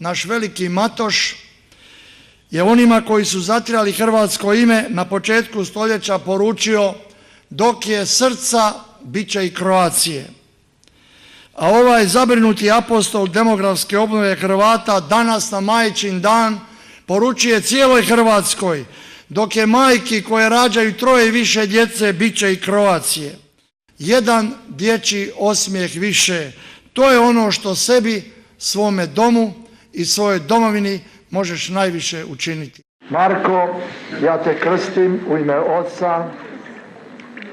naš veliki Matoš, je onima koji su zatirali hrvatsko ime na početku stoljeća poručio: dok je srca, bit će i Kroacije. A ovaj zabrinuti apostol demografske obnove Hrvata danas na Majčin dan poručuje cijeloj Hrvatskoj: dok je majki koje rađaju 3 i više djece, bit će i Kroacije. Jedan dječji osmijeh više, to je ono što sebi, svome domu i svojoj domovini možeš najviše učiniti. Marko, ja te krstim u ime Oca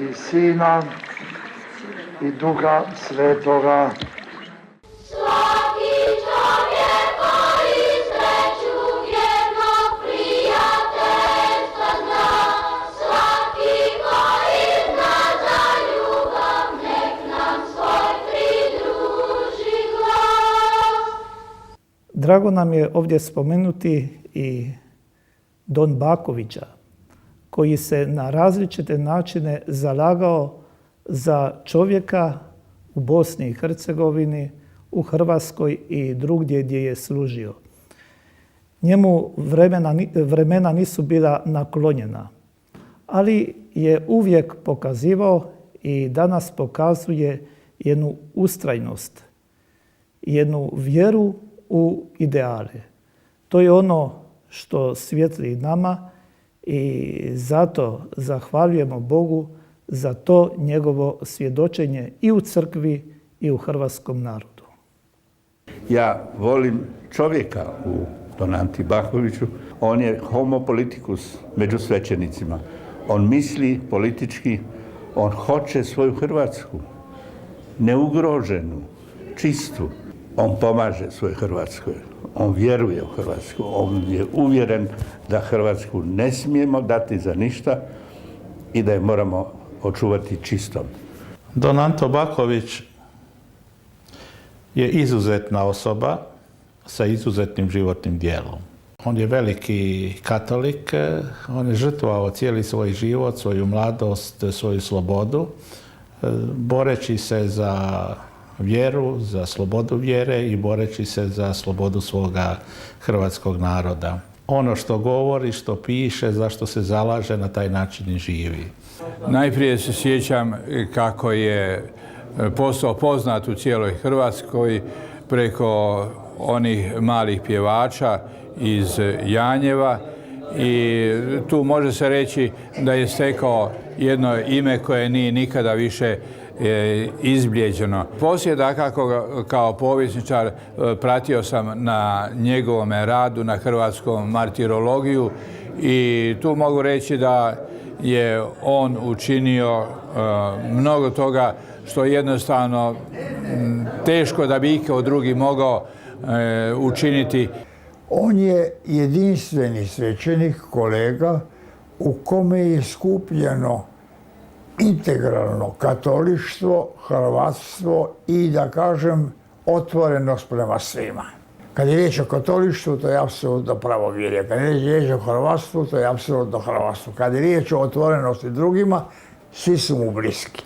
i Sina i Duha Svetoga. Drago nam je ovdje spomenuti i Don Bakovića, koji se na različite načine zalagao za čovjeka u Bosni i Hercegovini, u Hrvatskoj i drugdje gdje je služio. Njemu vremena nisu bila naklonjena, ali je uvijek pokazivao i danas pokazuje jednu ustrajnost, jednu vjeru u ideale. To je ono što svijetli nama i zato zahvaljujemo Bogu za to njegovo svjedočenje i u crkvi i u hrvatskom narodu. Ja volim čovjeka u Donanti Bakoviću. On je homo politicus među svećenicima. On misli politički, on hoće svoju Hrvatsku, neugroženu, čistu. On pomaže svojoj Hrvatskoj, on vjeruje u Hrvatsku, on je uvjeren da Hrvatsku ne smijemo dati za ništa i da je moramo očuvati čistom. Don Anto Baković je izuzetna osoba sa izuzetnim životnim dijelom. On je veliki katolik, on je žrtvovao cijeli svoj život, svoju mladost, svoju slobodu, boreći se za vjeru, za slobodu vjere i boreći se za slobodu svoga hrvatskog naroda. Ono što govori, što piše, zašto se zalaže, na taj način i živi. Najprije se sjećam kako je postao poznat u cijeloj Hrvatskoj preko onih malih pjevača iz Janjeva i tu može se reći da je stekao jedno ime koje nije nikada više izblijeđeno. Poslije, dakako, kao povjesničar pratio sam na njegovome radu na hrvatskom martirologiju i tu mogu reći da je on učinio mnogo toga što jednostavno teško da bi ikao drugi mogao učiniti. On je jedinstveni svećenik, kolega, u kome je skupljeno integralno katolištvo, hrvatstvo i, da kažem, otvorenost prema svima. Kad je riječ o katolištvu, to je apsolutno pravovjerje. Kad je riječ o hrvatstvu, to je apsolutno hrvatstvo. Kad je riječ o otvorenosti drugima, svi su mu bliski.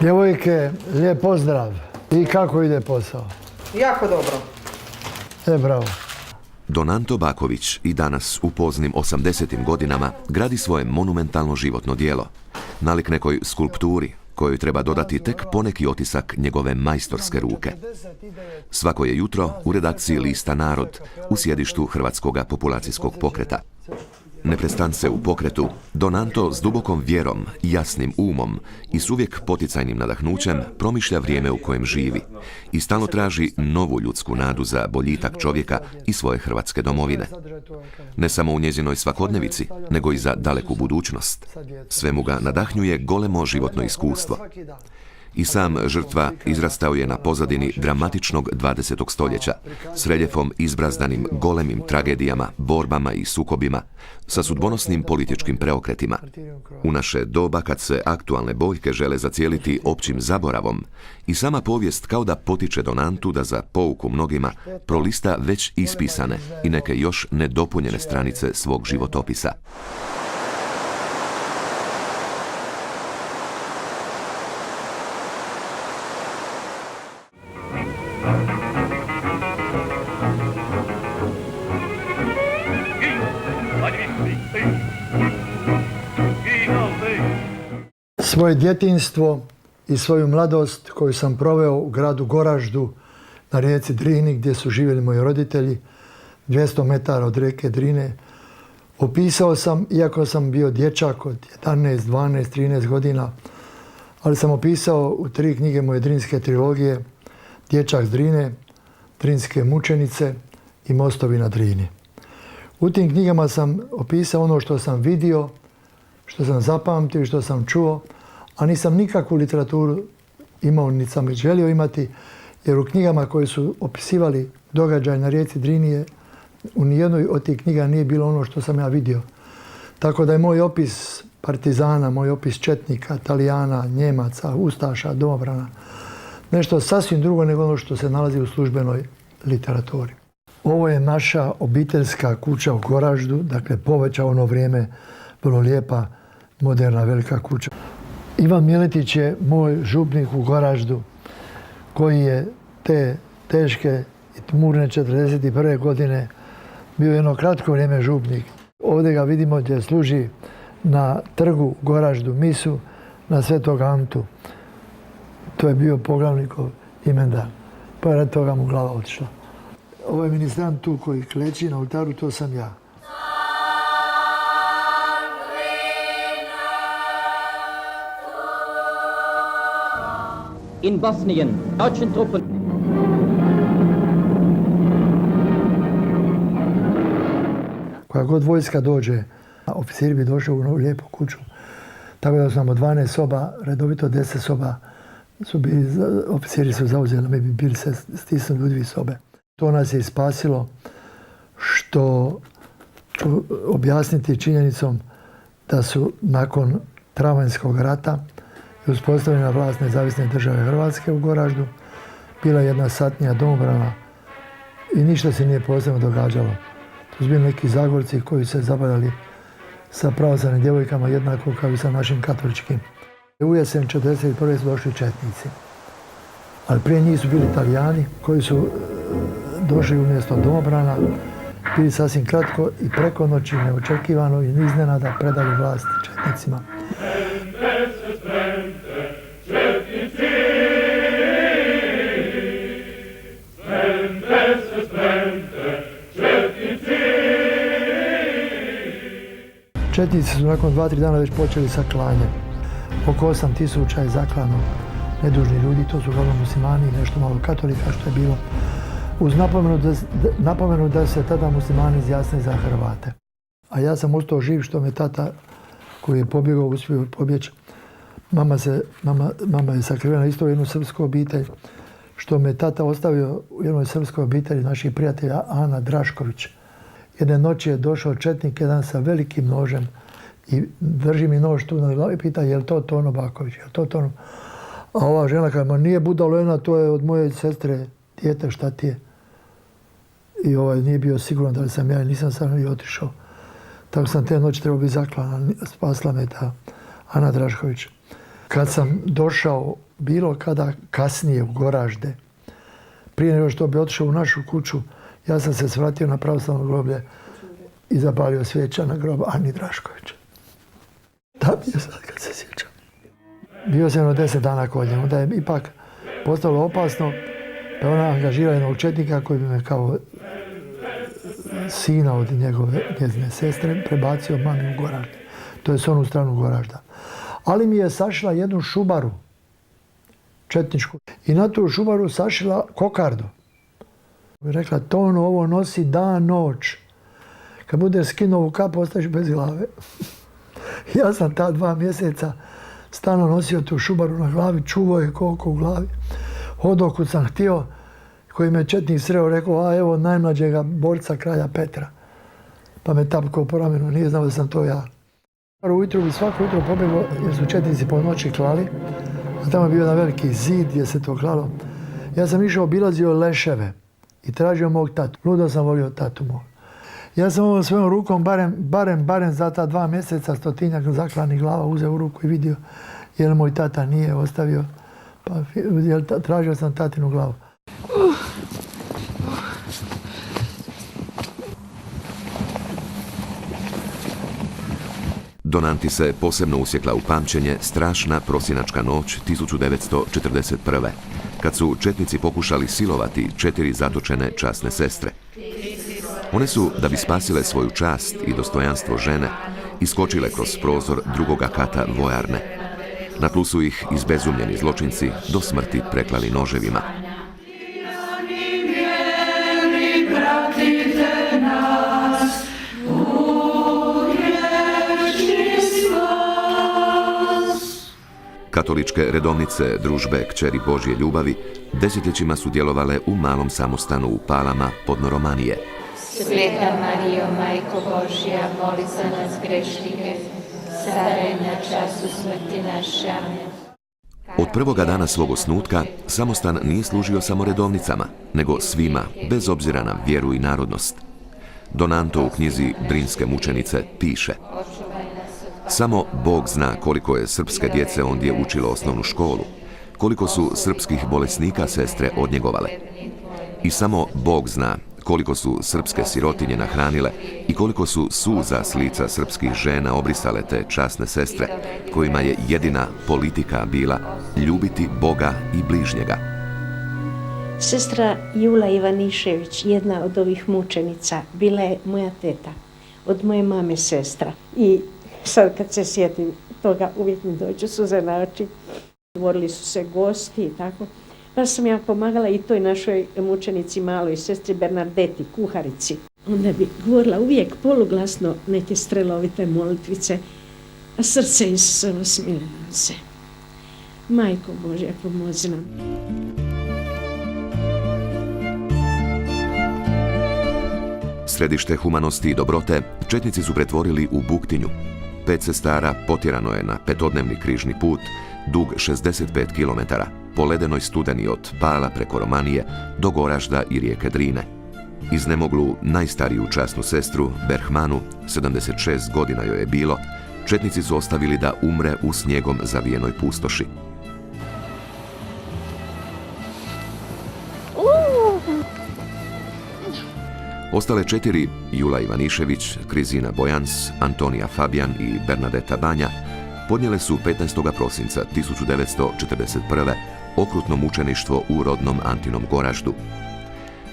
Djevojke, lijep pozdrav. I kako ide posao? Jako dobro. Bravo. Don Anto Baković i danas u poznim 80. godinama gradi svoje monumentalno životno djelo. Nalik nekoj skulpturi kojoj treba dodati tek poneki otisak njegove majstorske ruke. Svako je jutro u redakciji lista Narod u sjedištu Hrvatskoga populacijskog pokreta. neprestance u pokretu, Don Anto s dubokom vjerom, jasnim umom i s uvijek poticajnim nadahnućem promišlja vrijeme u kojem živi i stalno traži novu ljudsku nadu za boljitak čovjeka i svoje hrvatske domovine. Ne samo u njezinoj svakodnevici, nego i za daleku budućnost. Svemu ga nadahnjuje golemo životno iskustvo. I sam žrtva izrastao je na pozadini dramatičnog 20. stoljeća, s reljefom izbrazdanim golemim tragedijama, borbama i sukobima, sa sudbonosnim političkim preokretima. U naše doba, kad se aktualne boljke žele zacijeliti općim zaboravom, i sama povijest kao da potiče Don Antu da za pouku mnogima prolista već ispisane i neke još nedopunjene stranice svog životopisa. Svoje djetinjstvo i svoju mladost koju sam proveo u gradu Goraždu na rijeci Drini gdje su živjeli moji roditelji, 200 metara od rijeke Drine, opisao sam, iako sam bio dječak od 11, 12, 13 godina, ali sam opisao u 3 knjige moje drinske trilogije Dječak s Drine, Drinske mučenice i Mostovi na Drini. U tim knjigama sam opisao ono što sam vidio, što sam zapamtio i što sam čuo, a nisam nikakvu literaturu imao, niti sam želio imati, jer u knjigama koje su opisivali događaj na rijeci Drini u nijednoj od tih knjiga nije bilo ono što sam ja vidio. Tako da je moj opis partizana, moj opis četnika, Talijana, Njemaca, Ustaša, domobrana, nešto sasvim drugo nego ono što se nalazi u službenoj literaturi. Ovo je naša obiteljska kuća u Goraždu, dakle poveća ono vrijeme, vrlo lijepa, moderna, velika kuća. Ivan Miletić je moj župnik u Goraždu, koji je te teške i tmurne 1941. godine bio jedno kratko vrijeme župnik. Ovdje ga vidimo gdje služi na trgu u Goraždu misu na Svetog Antu. To je bio poglavnikov imendan, pa je radi toga mu glava otišla. Ovaj ministrant tu koji kleči na oltaru, to sam ja. In Bosnien, deutschen Truppen. Koja god vojska dođe, oficiri bi došli u lijepu kuću. Tako da smo 12 soba, redovito 10 soba, oficiri su zauzeli, mi bi bili se stisnuli u 2 sobe. To nas je spasilo, što ću objasniti činjenicom da su nakon Travanjskog rata i uspostavljena vlast Nezavisne države Hrvatske u Goraždu bila jedna satnija domobrana i ništa se nije posebno događalo. To su bili neki Zagorci koji se zabavljali sa pravoslavnim djevojkama jednako kao i sa našim katoličkim. U jesen 1941. su došli četnici, ali prije njih su bili Italijani koji su došli umjesto domobrana, bili sasvim kratko i preko noći neočekivano i iznenada predali vlast četnicima. Četnici su nakon 2-3 dana već počeli sa klanjem. Oko 8.000 je zaklano nedužni ljudi, to su uglavnom muslimani i nešto malo katolika što je bilo, uz napomenu da se tada muslimani izjasne za Hrvate. A ja sam ostao živ što me tata, koji je pobjegao, uspio pobjeći, mama je sakrivena isto u jednu srpsku obitelj, što me tata ostavio u jednoj srpskoj obitelji naših prijatelja Ana Drašković. Jedne noći je došao četnik jedan sa velikim nožem i drži mi nož tu na glavi i pita je li to Tono Baković, je li to Tono? A ova žena kaže, ma nije budalo jedna, to je od moje sestre, dijete, šta ti je? I nije bio siguran da li sam ja, nisam sam i otišao. Tako sam te noći trebao biti zaklan, spasla me ta Ana Drašković. Kad sam došao bilo kada kasnije u Goražde, prije nego što bi otišao u našu kuću, ja sam se svratio na pravoslavno groblje i zapalio svijeća na grob Ani Draškovića. Da mi je sad kad se sjećam. Bio sam 10 dana kod nje, onda je ipak postalo opasno da ona angažira jednog četnika koji bi me kao sina od njezine sestre prebacio mami u Goražd. To je s onu stranu Goražda. Ali mi je sašila jednu šubaru, četničku. I na tu šubaru sašila kokardu. I rekla, Tono, ovo nosi dan, noć. Kad bude skinuo ovu kapu, ostaješ bez glave. Ja sam ta 2 mjeseca stalno nosio tu šubaru na glavi, čuvao je koliko u glavi. Hodao kud sam htio, koji me četnik sreo, rekao, a evo najmlađega borca kralja Petra. Pa me tapkao po ramenu, nije znao da sam to ja. Ujutro bi svako jutro pobjegao jer su četnici po noći klali, a tamo je bio jedan veliki zid gdje se to klalo. Ja sam išao, obilazio leševe i tražio mog tatu. Ludo sam volio tatu mog. Ja sam ovom svojom rukom, barem za ta 2 mjeseca, 100-tinjak zaklanih glava uzeo u ruku i vidio jer moj tata nije ostavio, pa tražio sam tatinu glavu. Donanti se posebno usjekla u pamćenje strašna prosinačka noć 1941. kad su četnici pokušali silovati 4 zatočene časne sestre. One su, da bi spasile svoju čast i dostojanstvo žene, iskočile kroz prozor drugoga kata vojarne. Na tlu su ih izbezumljeni zločinci do smrti preklali noževima. Katoličke redovnice družbe Kćeri Božje ljubavi desetljećima su djelovale u malom samostanu u Palama Podnoromanije. Sveta Marijo, Majko Božja, moli za nas grešnike, sada i na času smrti naše. Amen. Od prvoga dana svog osnutka samostan nije služio samo redovnicama, nego svima, bez obzira na vjeru i narodnost. Donanto u knjizi Drinske mučenice piše: samo Bog zna koliko je srpske djece ondje učilo osnovnu školu, koliko su srpskih bolesnika sestre odnjegovale. I samo Bog zna koliko su srpske sirotinje nahranile i koliko su suza s lica srpskih žena obrisale te časne sestre, kojima je jedina politika bila ljubiti Boga i bližnjega. Sestra Jula Ivanišević, jedna od ovih mučenica, bila je moja teta, od moje mame sestra. I sad kad se sjetim toga, uvijek mi dođu suze na oči. Govorili su se gosti i tako. Pa sam ja pomagala i toj našoj mučenici maloj, sestri Bernardeti, kuharici. Onda bi govorila uvijek poluglasno neke strelovite molitvice, a srce Isusovo smiluje nam se. Majko Božja, pomozi nam. Središte humanosti i dobrote četnici su pretvorili u buktinju. 5 sestara potjerano je na 5-dnevni križni put, dug 65 km, po ledenoj studeni od Pala preko Romanije do Goražda i rijeke Drine. Iznemoglu najstariju časnu sestru, Berhmanu, 76 godina joj je bilo, četnici su ostavili da umre u snijegom zavijenoj pustoši. Ostale 4, Jula Ivanišević, Krizina Bojans, Antonija Fabijan i Bernadeta Banja, podnijele su 15. prosinca 1941. okrutno mučeništvo u rodnom Antinom Goraždu.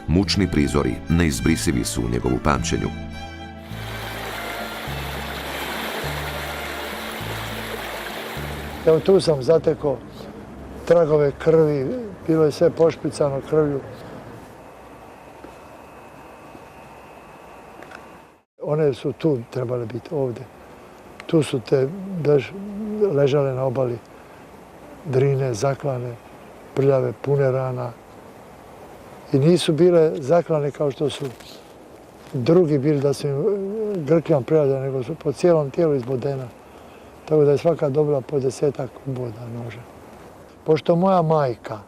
Mučni prizori neizbrisivi su u njegovu pamćenju. Evo tu sam zatekao tragove krvi, bilo je sve pošpricano krvlju. One su tu trebale biti, ovdje. Tu su te ležale na obali Drine, zaklane, prljave, pune rana. I nisu bile zaklane kao što su drugi bili, da su im grkljam prljavljene, nego su po cijelom tijelu izbodena. Tako da je svaka dobila po 10-ak boda noža. Pošto moja majka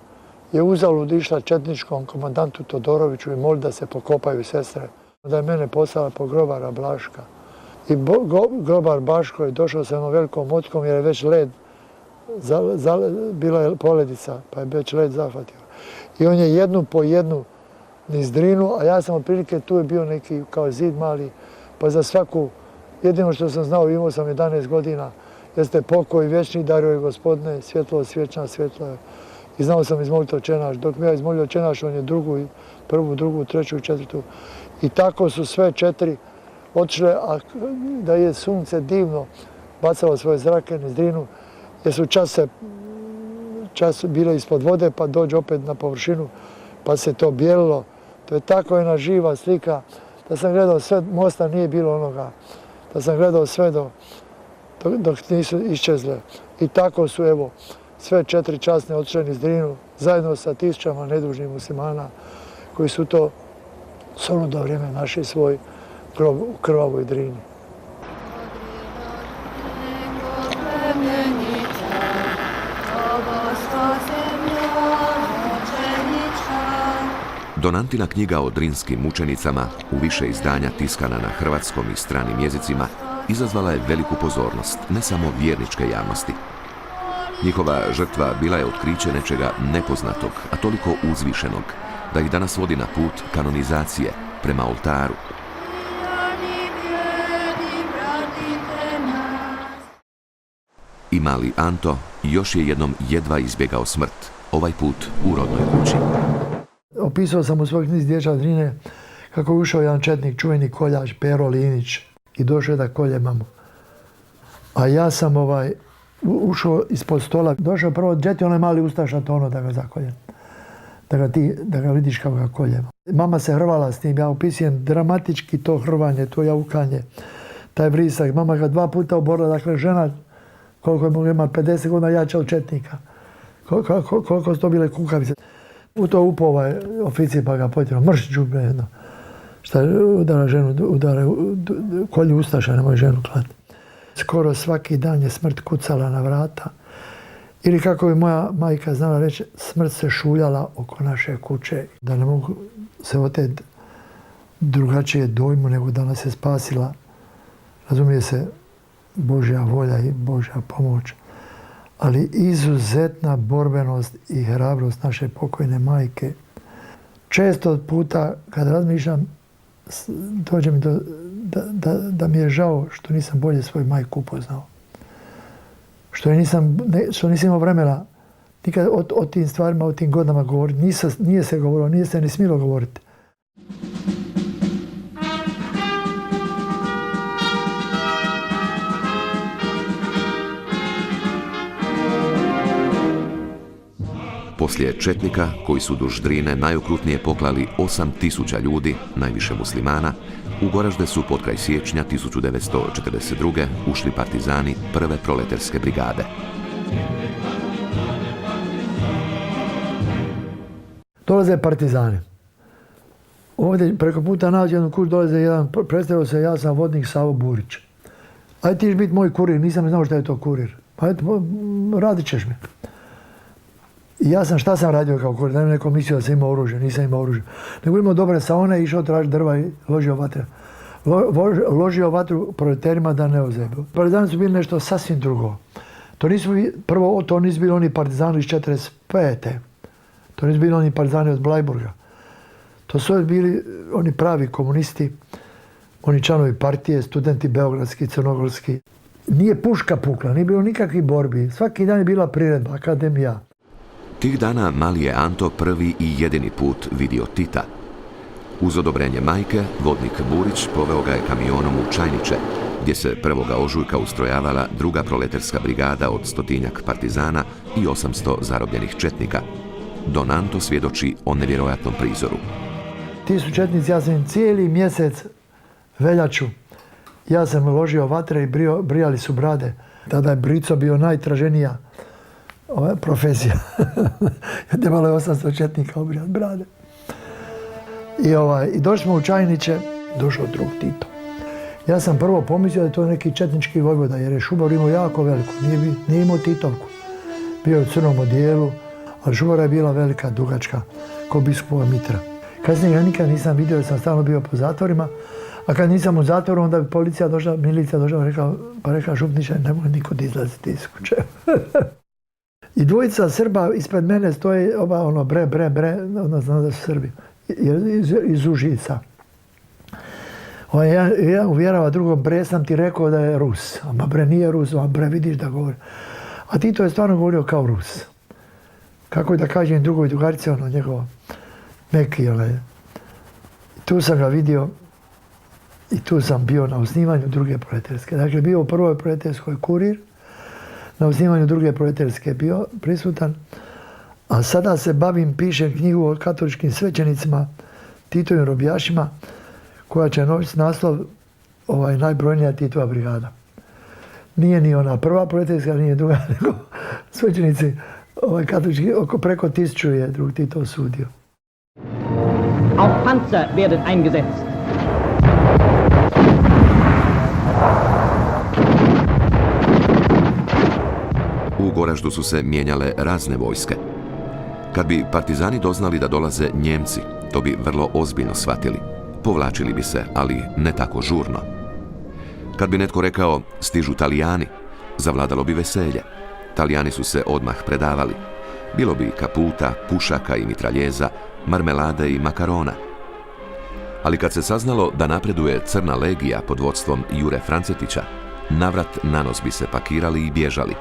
je uzalud išla četničkom komandantu Todoroviću i moli da se pokopaju sestre, da je mene poslala po grobara Blaška. I grobar Baško je došao sa jednom velikom motkom jer je već led, bila je poledica, pa je već led zahvatio. I on je jednu po jednu niz Drinu, a ja sam otprilike, tu je bio neki kao zid mali, pa za svaku, jedino što sam znao, imao sam 11 godina, jeste pokoj vječni dario je Gospodine, svjetlo svječna svjetlo je. i znao sam izmoliti očenaš. Dok mi ja izmolio očenaš, on je prvu, drugu, treću i četvrtu. I tako su sve 4 otišle, a da je sunce divno bacalo svoje zrake niz Drinu, jer su čas bile ispod vode, pa dođe opet na površinu, pa se to bijelilo. To je tako jedna živa slika, da sam gledao sve, mosta nije bilo onoga, da sam gledao sve dok nisu iščezle. I tako su, evo, sve 4 časne otišle niz Drinu, zajedno sa tisućama nedužnih muslimana, koji su to soludo vrijeme našli svoj grob u krvavoj Drini. Donantina knjiga o drinskim mučenicama, u više izdanja tiskana na hrvatskom i stranim jezicima, izazvala je veliku pozornost, ne samo vjerničke javnosti. Njihova žrtva bila je otkriće nečega nepoznatog, a toliko uzvišenog, da ih danas vodi na put kanonizacije prema oltaru. I mali Anto još je jednom jedva izbjegao smrt, ovaj put u rodnoj kući. Opisao sam u svoj knjizi Dječak Drine kako je ušao jedan četnik, čuveni koljač, Pero Linić, i došao je da kolje mamu. A ja sam ušao ispod stola, došao prvo, džeti onaj mali ustaša tono da ga zakoljem. Da ga vidiš kako ga koljem. Mama se hrvala s tim, ja opisujem dramatički to hrvanje, to jaukanje, taj vrisak. Mama ga 2 puta oborila, dakle žena, koliko je mogla imati, 50 godina jača od četnika. Koliko su to bile kukavice. U to upao oficir pa ga potjerao, mrš džubre jedno. Šta udara ženu, kolji ustaša, nemoj ženu klati. Skoro svaki dan je smrt kucala na vrata. Ili kako bi moja majka znala reći, smrt se šuljala oko naše kuće. Da ne mogu se oteti drugačije dojmu nego da nas je spasila. Razumije se, Božja volja i Božja pomoć. Ali izuzetna borbenost i hrabrost naše pokojne majke. Često puta kad razmišljam, dođe mi da mi je žao što nisam bolje svoju majku upoznao. Što nisam imao vremena nikad o tim stvarima, o tim godinama govoriti. Nije se govorilo, nije se ni smilo govoriti. Poslije četnika, koji su duž Drine najokrutnije poklali 8000 ljudi, najviše muslimana, u Goražde su potkraj siječnja 1942. ušli partizani prve proleterske brigade. Dolaze partizani. Ovdje preko puta nađe jednu kuću, dolaze jedan, predstavio se, ja sam vodnik Savo Burić. Ajde ti biti moj kurir, nisam znao šta je to kurir. Ajde, radit ćeš mi. I ja sam, šta sam radio kao kurir? Da mi neko mislio da sam imao oružje, nisam imao oružje. Nego imao dobre saone, išao tražiti drva i ložio vatre. Ložio vatru proleterima da ne ozebu. Partizani su bili nešto sasvim drugo. Prvo, to nisu bili oni partizani iz 45. To nisu bili oni partizani od Blajburga. To su bili oni pravi komunisti, oni članovi partije, studenti beogradski, crnogorski. Nije puška pukla, nije bilo nikakvih borbi. Svaki dan je bila priredba, akademija. Tih dana mali je Anto prvi i jedini put vidio Tita. Uz odobrenje majke, vodnik Burić poveo ga je kamionom u Čajniče, gdje se 1. ožujka ustrojavala druga proleterska brigada od 100-tinjak partizana i 800 zarobljenih četnika. Don Anto svjedoči o nevjerojatnom prizoru. Ti su četnici, ja sam im cijeli mjesec veljaču. Ja sam ložio vatre i brijali su brade. Tada je brico bio najtraženija profesija. Trebalo je 800 četnika obrijati brade. I došli smo u Čajniće, došao drug Tito. Ja sam prvo pomislio da je to neki četnički vojvoda, jer je Šubor imao jako veliku, nije imao Titovku. Bio je u crnom odijelu, ali Šubora je bila velika, dugačka, ko biskupova mitra. Kasnije ga nikad nisam vidio, jer sam stalno bio po zatvorima, a kad nisam u zatvoru, onda bi policija došla, milicija došla, pa rekla Župniče, nemoj nikud izlaziti iz kuće. I dvojica Srba ispred mene stoje, oba bre, onda znam da su Srbi, iz Užica. Jedan uvjerava drugom, bre, sam ti rekao da je Rus. A bre, nije Rus, a bre, vidiš da govori. A Tito je stvarno govorio kao Rus. kako da kažem drugoj drugarici, ono njegovo, Meki, onaj. Tu sam ga vidio i tu sam bio na osnivanju druge proletarske. Dakle, bio u prvoj proletarskoj Kurir, na osnivanju druge proletarske bio prisutan, a sada se bavim, pišem knjigu o katoličkim svećenicima, Titovim robijašima, koja će nositi naslov najbrojnija Titova brigada. Nije ni ona prva proletarska, nije druga, nego svećenici katolički, preko 1000 je drug Tito osudio. Auch Panzer werden eingesetzt. U Goraždu su se mijenjale razne vojske. Kad bi partizani doznali da dolaze Njemci, to bi vrlo ozbiljno shvatili. Povlačili bi se, ali ne tako žurno. Kad bi netko rekao stižu Talijani, zavladalo bi veselje. Talijani su se odmah predavali. Bilo bi kaputa, pušaka i mitraljeza, marmelade i makarona. Ali kad se saznalo da napreduje Crna legija pod vodstvom Jure Francetića, navrat nanos bi se pakirali i bježali.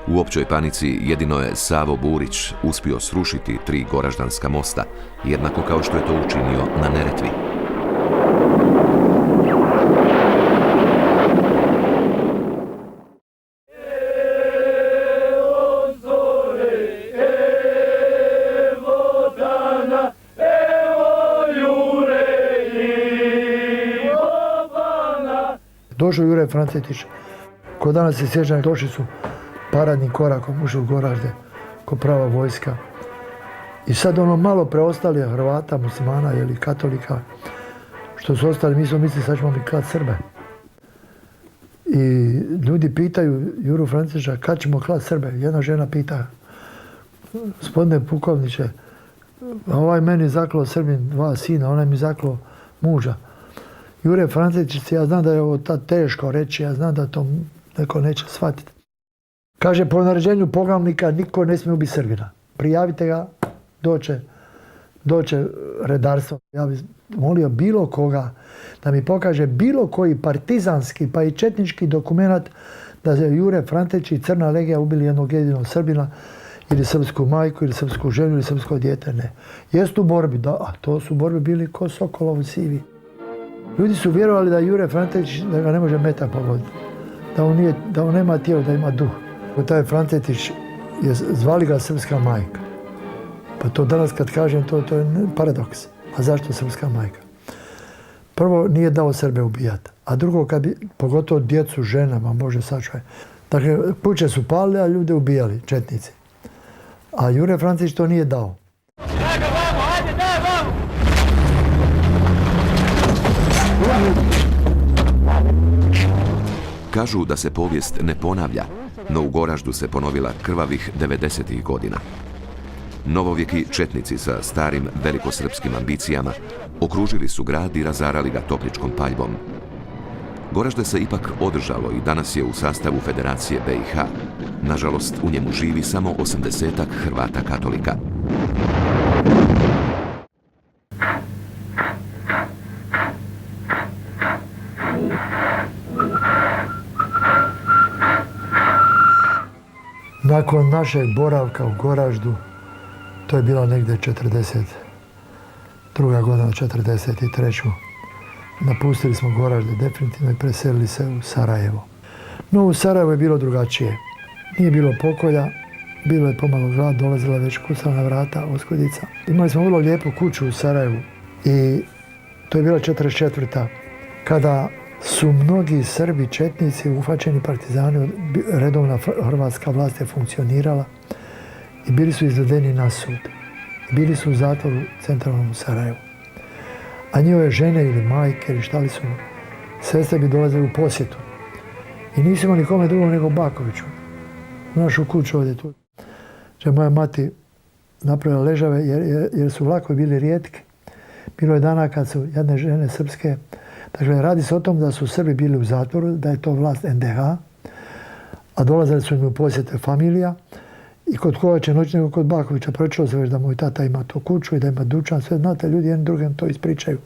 U općoj panici jedino je Savo Burić uspio srušiti 3 goraždanska mosta, jednako kao što je to učinio na Neretvi. Došao Jure Francetić, ko danas se sjećam, došli su paradnim korakom, ušli u Goražde, ko prava vojska. I sad ono malo preostali Hrvata, muslimana ili katolika, što su ostali, mi smo mislili sad ćemo mi klat Srbe. I ljudi pitaju Juru Francetića kad ćemo klat Srbe. Jedna žena pita, gospodine pukovniče, ovaj meni zaklao Srbin 2 sina, onaj mi zaklao muža. Jure Francetić, ja znam da je ovo teško reći, ja znam da to neko neće shvatiti. Kaže, po naređenju poglavnika niko ne smije ubiti Srbina. Prijavite ga, doće redarstvo. Ja bih molio bilo koga da mi pokaže bilo koji partizanski pa i četnički dokument da je Jure Francetić i Crna legija ubili jednog jedinog Srbina ili srpsku majku ili srpsku ženu ili srpsko dijete. Ne. Jest u borbi, da, a to su borbi bili ko Sokolovi sivi. Ljudi su vjerovali da Jure Francetić, da ga ne može meta pogoditi, da on nema tijelo, da ima duh. Taj Francetić, zvali ga srpska majka. Pa to danas kad kažem, to je paradoks. A zašto srpska majka? Prvo, nije dao Srbe ubijati. A drugo, pogotovo djecu, ženama, može sačuvati. Dakle, kuće su palili, a ljude ubijali, četnici. A Jure Francetić to nije dao. Kažu da se povijest ne ponavlja, no u Goraždu se ponovila krvavih 90-ih godina. Novovjeki četnici sa starim velikosrpskim ambicijama okružili su grad i razarali ga topničkom paljbom. Goražde se ipak održalo i danas je u sastavu Federacije BiH. Nažalost, u njemu živi samo 80-ak Hrvata katolika. Nakon našeg boravka u Goraždu, to je bila negdje 42. godina, 43. Napustili smo Goražde definitivno i preselili se u Sarajevo. No u Sarajevo je bilo drugačije. Nije bilo pokolja, bilo je pomalo glad, dolazila već kucana vrata, oskudica. Imali smo vrlo lijepu kuću u Sarajevu i to je bila 44. kada su mnogi Srbi, četnici, uhvaćeni partizani, redovna hrvatska vlast je funkcionirala i bili su izvedeni na sud. Bili su u zatvoru centralnom u Sarajevu. A njihove žene ili majke ili šta li su, sestre bi dolazili u posjetu. I nisu imali kome drugom nego Bakoviću. U našu kuću ovdje tu. Moja mati napravila ležave jer su vlakovi bili rijetki. Bilo je dana kad su jedne žene srpske. Dakle, radi se o tom da su Srbi bili u zatvoru, da je to vlast NDH, a dolazili su im u posjete familija i kod Kovače noć nego kod Bakovića. Pročilo se već da moj tata ima tu kuću i da ima dućan, sve znate, ljudi jednim drugim to ispričaju.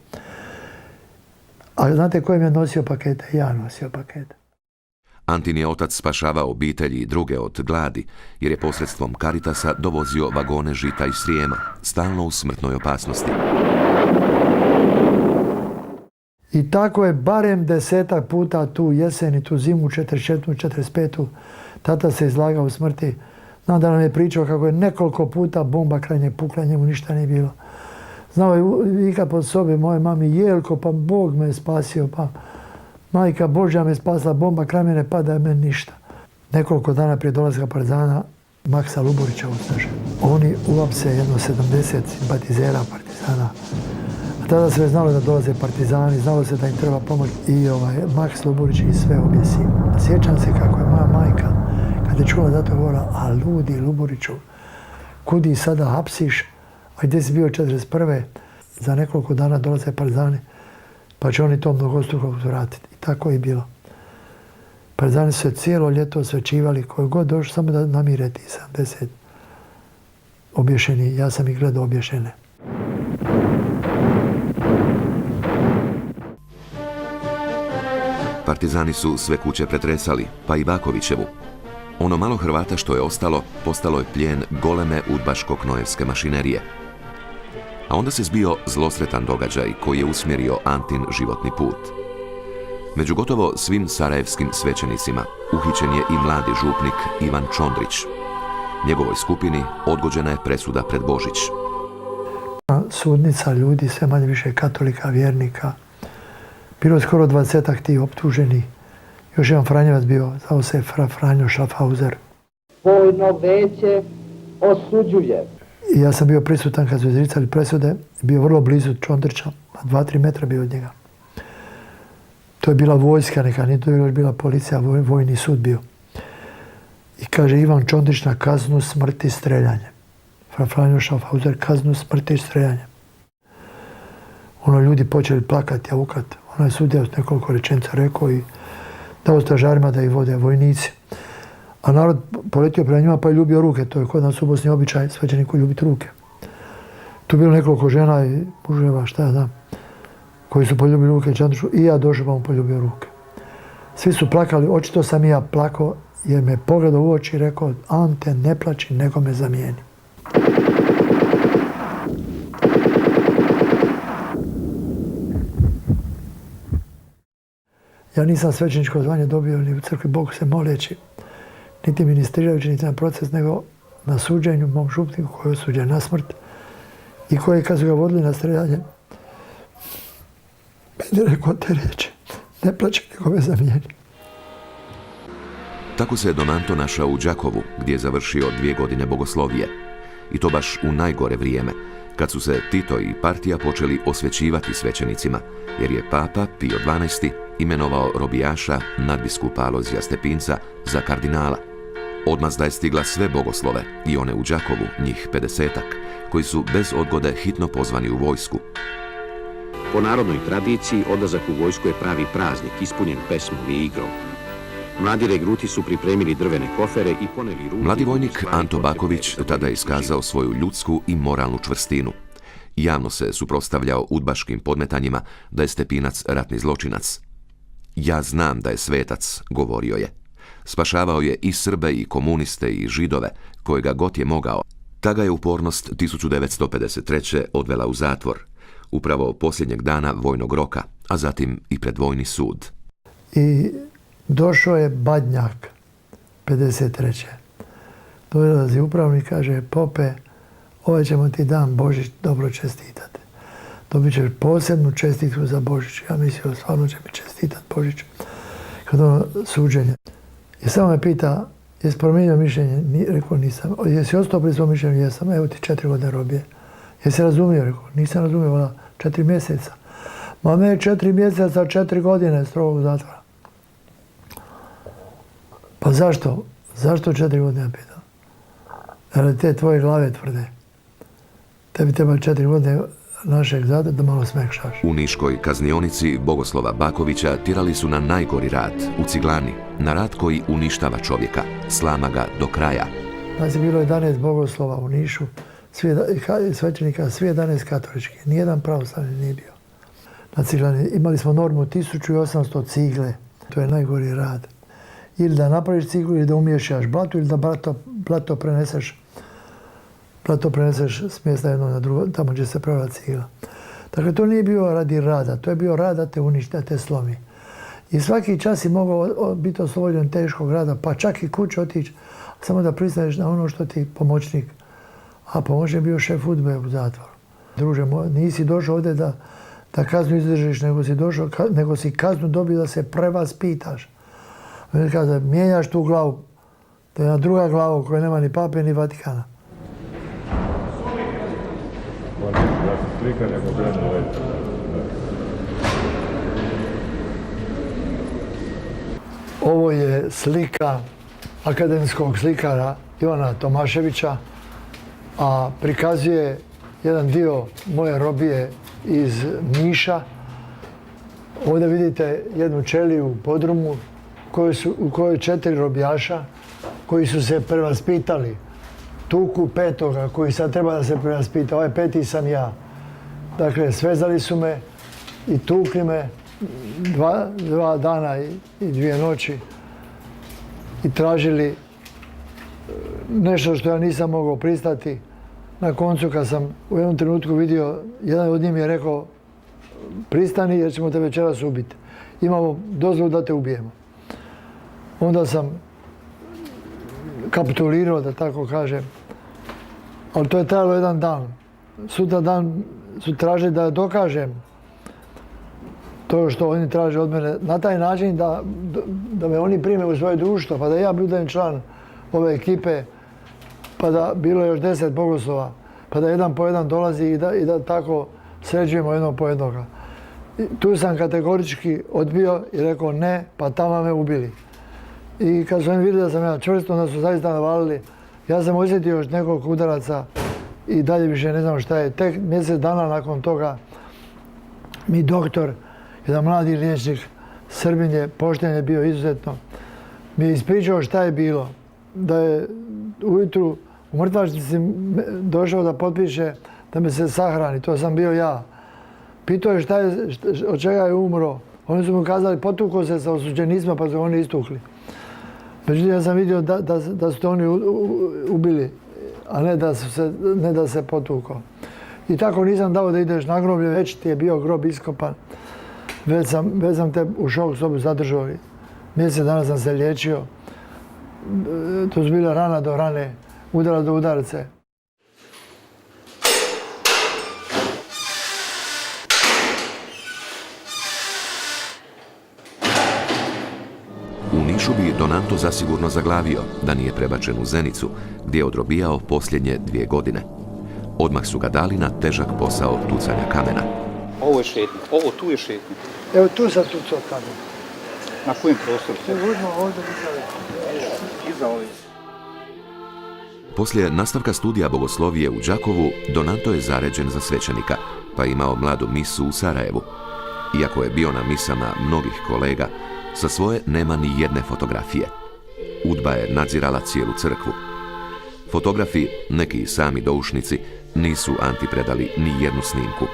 A znate ko im je nosio pakete? Ja nosio pakete. Antin je otac spašavao obitelji i druge od gladi, jer je posredstvom Caritasa dovozio vagone žita iz Srijema, stalno u smrtnoj opasnosti. I tako je barem 10 puta tu jesen i tu zimu, 44. 45. Tata se izlagao u smrti. Znam da nam je pričao kako je nekoliko puta bomba kraj njega pukla, njemu ništa nije bilo. Znao je vikat pod sobe moje mami, Jelko, pa Bog me je spasio, pa Majka Božja me spasila, bomba kraj mene pada, meni ništa. Nekoliko dana prije dolaska partizana, Maksa Luburića ustaše. Oni uapse jedno 70 simpatizera partizana. A tada se je znalo da dolaze partizani, znalo se da im treba pomoć i Maks Luburić i sve objesi. Sjećam se kako je moja majka, kad je čula da to govorila, a ludi Luburiću, kudi sada hapsiš, a gdje si bio 41. Za nekoliko dana dolaze partizani, pa će oni to mnogostruko vratiti. I tako je bilo. Partizani su se cijelo ljeto osvećivali, koji god došli, samo da namire ti 70 obješeni. Ja sam ih gledao obješene. Partizani su sve kuće pretresali, pa i Bakovićevu. Ono malo Hrvata što je ostalo, postalo je plijen goleme udbaško-knojevske mašinerije. A onda se zbio zlosretan događaj koji je usmjerio Antin životni put. Među gotovo svim sarajevskim svećenicima uhićen je i mladi župnik Ivan Čondrić. Njegovoj skupini odgođena je presuda pred Božić. Sudnica ljudi, sve manje više katolika, vjernika. Bilo je skoro 20 tih optuženih. Još jedan Franjevac bio, zvao se Franjo Schaffhauser. Vojno veće osuđuje. I ja sam bio prisutan kad su izricali presude, bio vrlo blizu Čondrića, 2-3 metra bio od njega. To je bila vojska neka, nije to još bila policija, vojni sud bio. I kaže Ivan Čondrić na kaznu smrti streljanje. Franjo Schaffhauser kaznu smrti streljanje. Ono ljudi počeli plakati, javukat. Ono je sudija nekoliko rečenica rekao i dao stražarima da ih vode vojnici. A narod poletio prema njima pa je ljubio ruke. To je kod nas u Bosni običaj svećeniku ljubiti ruke. Tu bilo nekoliko žena i muževa, šta ja znam, koji su poljubili ruke Čondriću i ja došao pa mu poljubio ruke. Svi su plakali, očito sam i ja plakao jer me pogledao u oči i rekao Ante, ne plači, nego me zamijeni. Ja nisam svećeničko zvanje dobio ni u crkvi Bogu se moleći, niti ministrirajući, niti na proces, nego na suđenju mom župniku koji je osuđen na smrt i koji, kad su ga vodili na streljanje, meni je rekao te riječi, ne plaći, nego me zamijeni. Tako se je Don Anto našao u Đakovu, gdje je završio 2 godine bogoslovije. I to baš u najgore vrijeme, kad su se Tito i partija počeli osvećivati svećenicima, jer je Papa Pio XII imenovao robijaša, nadbiskupa Alojzija Stepinca, za kardinala. Odmazda je stigla sve bogoslove, i one u Đakovu, njih 50-ak, koji su bez odgode hitno pozvani u vojsku. Po narodnoj tradiciji, odlazak u vojsku je pravi praznik, ispunjen pesmom i igrom. Mladi regruti su pripremili drvene kofere i poneli ruke... Mladi vojnik Anto Baković tada je iskazao svoju ljudsku i moralnu čvrstinu. Javno se suprotstavljao udbaškim podmetanjima da je Stepinac ratni zločinac. Ja znam da je svetac, govorio je. Spašavao je i Srbe, i komuniste, i Židove, kojega god je mogao. Ta ga je upornost 1953. odvela u zatvor, upravo posljednjeg dana vojnog roka, a zatim i pred vojni sud. I došao je Badnjak, 53. Dolazi upravnik i kaže, pope, ovaj ćemo ti dan Božić dobro čestitati. Dobit ćeš posebnu čestitku za Božić. Ja mislio, stvarno će mi čestitati Božić. Kad ono suđenje. I samo me pita, jesi promijenio mišljenje? Rekao, nisam. Jesi ostao pri svom mišljenju? Jesam. Evo ti 4 godine robije. Jesi razumio? Rekao, nisam razumio. 4 mjeseca. Ma me 4 mjeseca, 4 godine strogog zatvora. Pa zašto? Zašto 4 godine, ja pitam? Jer te tvoje glave tvrde. Tebi treba 4 godine našeg zatvora da malo smekšaš. U niškoj kaznionici Bogoslova Bakovića tirali su na najgori rad, u ciglani, na rad koji uništava čovjeka, slama ga do kraja. Nas je bilo 11 bogoslova u Nišu, svećenika, svi 11 katolički, nijedan pravoslavni nije bio. Na ciglani imali smo normu 1800 cigle, to je najgori rad. ili da napraviš ciglu ili da umiješaš blato ili da blato preneseš s mjesta jedno na drugo, tamo gdje se pravila cigla. Dakle, to nije bio radi rada, to je bio rad da te uništi, da te slomi. I svaki čas si mogao biti oslobođen teškog rada, pa čak i kući otići, samo da pristaneš na ono što ti pomoćnik. A pomoćnik je bio šef UDBE u zatvoru. Druže moj, nisi došao ovdje da kaznu izdržiš, nego si kaznu dobio da se prevaspitaš. On kaže, mijenjaš tu glavu, da je jedna druga glava koja nema ni Pape ni Vatikana. Ovo je slika akademskog slikara Ivana Tomaševića, a prikazuje jedan dio moje robije iz Niša. Ovdje vidite jednu ćeliju u podrumu u kojoj 4 robijaša koji su se prevaspitali. Tuku 5. koji sad treba da se prevaspita. Ovaj 5. sam ja. Dakle, svezali su me i tukli me 2 dana i 2 noći i tražili nešto što ja nisam mogao pristati. Na koncu, kad sam u jednom trenutku vidio, jedan od njih mi je rekao, pristani jer ćemo te večeras ubiti. Imamo dozvolu da te ubijemo. Onda sam kapitulirao, da tako kažem. Ali to je trajalo jedan dan. Sutra dan su tražili da dokažem to što oni traže od mene. Na taj način da me oni prime u svoje društvo, pa da ja budem član ove ekipe, pa da bilo još 10 bogoslova, pa da jedan po jedan dolazi i da tako sređujemo jednog po jednoga. Tu sam kategorički odbio i rekao ne, pa tamo me ubili. I kad su oni vidjeli da sam ja čvrsto, onda su zaista navalili. Ja sam osjetio još nekoliko udaraca i dalje više ne znam šta je. Tek mjesec dana nakon toga mi doktor, jedan mladi liječnik, Srbin je, pošten je bio izuzetno, mi je ispričao šta je bilo. Da je ujutru u mrtvačnici došao da potpiše da me se sahrani, to sam bio ja. Pitao je od čega je umro. Oni su mu kazali potukao se sa osuđenicima pa su oni istukli. Međutim, ja sam vidio da su to oni ubili, a ne da se potukao. I tako nisam dao da ideš na groblje, već ti je bio grob iskopan. Već sam te u šok sobu zadržao. Mjesec dana sam se liječio. To su bila rana do rane, udara do udarce. U Nišu bi Donanto zasigurno zaglavio da nije prebačen u Zenicu, gdje je odrobijao posljednje 2 godine. Odmah su ga dali na težak posao tucanja kamena. Ovo je šetnik, ovo tu je šetnik. Evo tu sam tucao kamen. Na kojem prostoru? Ovdje iza ovih. Poslije nastavka studija bogoslovije u Đakovu, Donanto je zaređen za svećenika, pa je imao mladu misu u Sarajevu. Iako je bio na misama mnogih kolega, sa svoje nema ni jedne fotografije. UDBA je nadzirala cijelu crkvu. Fotografi, neki i sami doušnici, nisu Anti predali ni jednu snimku.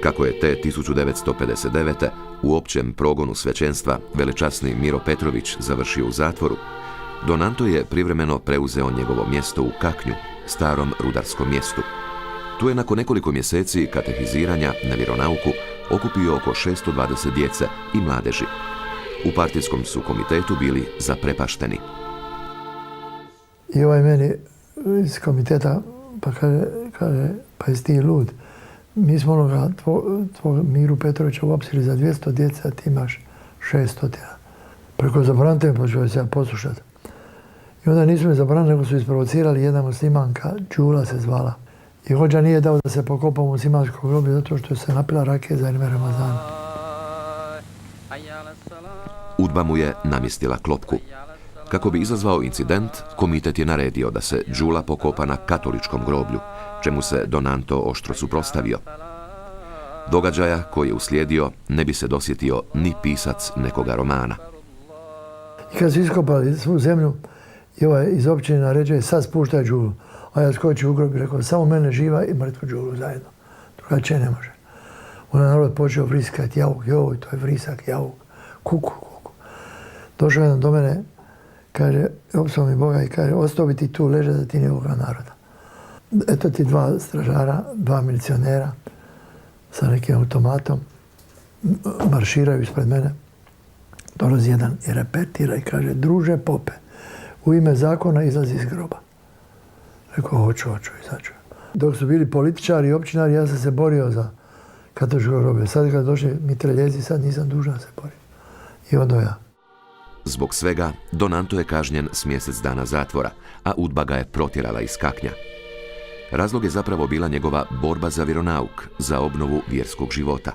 Kako je te 1959. u općem progonu svećenstva velečasni Miro Petrović završio u zatvoru, Donanto je privremeno preuzeo njegovo mjesto u Kaknju, starom rudarskom mjestu. Tu je nakon nekoliko mjeseci katehiziranja na vjeronauku okupio oko 620 djece i mladeži. U partijskom su komitetu bili zaprepašteni. I ovaj meni iz komiteta pa kaže pa jesi ti lud? Mi smo onoga tvog Miru Petrovića uopsili za 200 djece, a ti imaš 600. Preko zabranite mi počeo se ja poslušati. I onda nisu mi zabranili, nego su isprovocirali jedna muslimanka, Đula se zvala. I hođa nije dao da se pokopa u muslimanskom groblju zato što se napila rakije za ime Ramazana. UDBA mu je namjestila klopku. Kako bi izazvao incident, komitet je naredio da se Đula pokopa na katoličkom groblju, čemu se Donanto oštro suprotstavio. Događaja koji je uslijedio ne bi se dosjetio ni pisac nekoga romana. I kad su iskopali svu zemlju, i ovaj iz općine naređuje sad spuštaj Đulu. A ja skoči u grob i rekao samo mene živa i mrtvu Đulu zajedno. Drugačije ne može. Onda narod počeo vriskati, jauk, joj, to je vrisak, jauk, kuku, kuku. Došao jedan do mene kaže, opsao mi Boga i kaže, ostao bi ti tu leže da ti nije ovoga naroda. Eto ti dva stražara, dva milicionera sa nekim automatom, marširaju ispred mene. Dolazi jedan i repetira i kaže, druže Pope, u ime zakona izlazi iz groba. Rekao, hoću, izaću. Dok su bili političari i općinari, ja sam se borio za katoličko groblje. Sad kad došli mitreljezi, sad nisam dužan se boriti. I odo ja. Zbog svega, Don Anto je kažnjen s mjesec dana zatvora, a UDBA ga je protjerala iz Kaknja. Razlog je zapravo bila njegova borba za vjeronauk, za obnovu vjerskog života.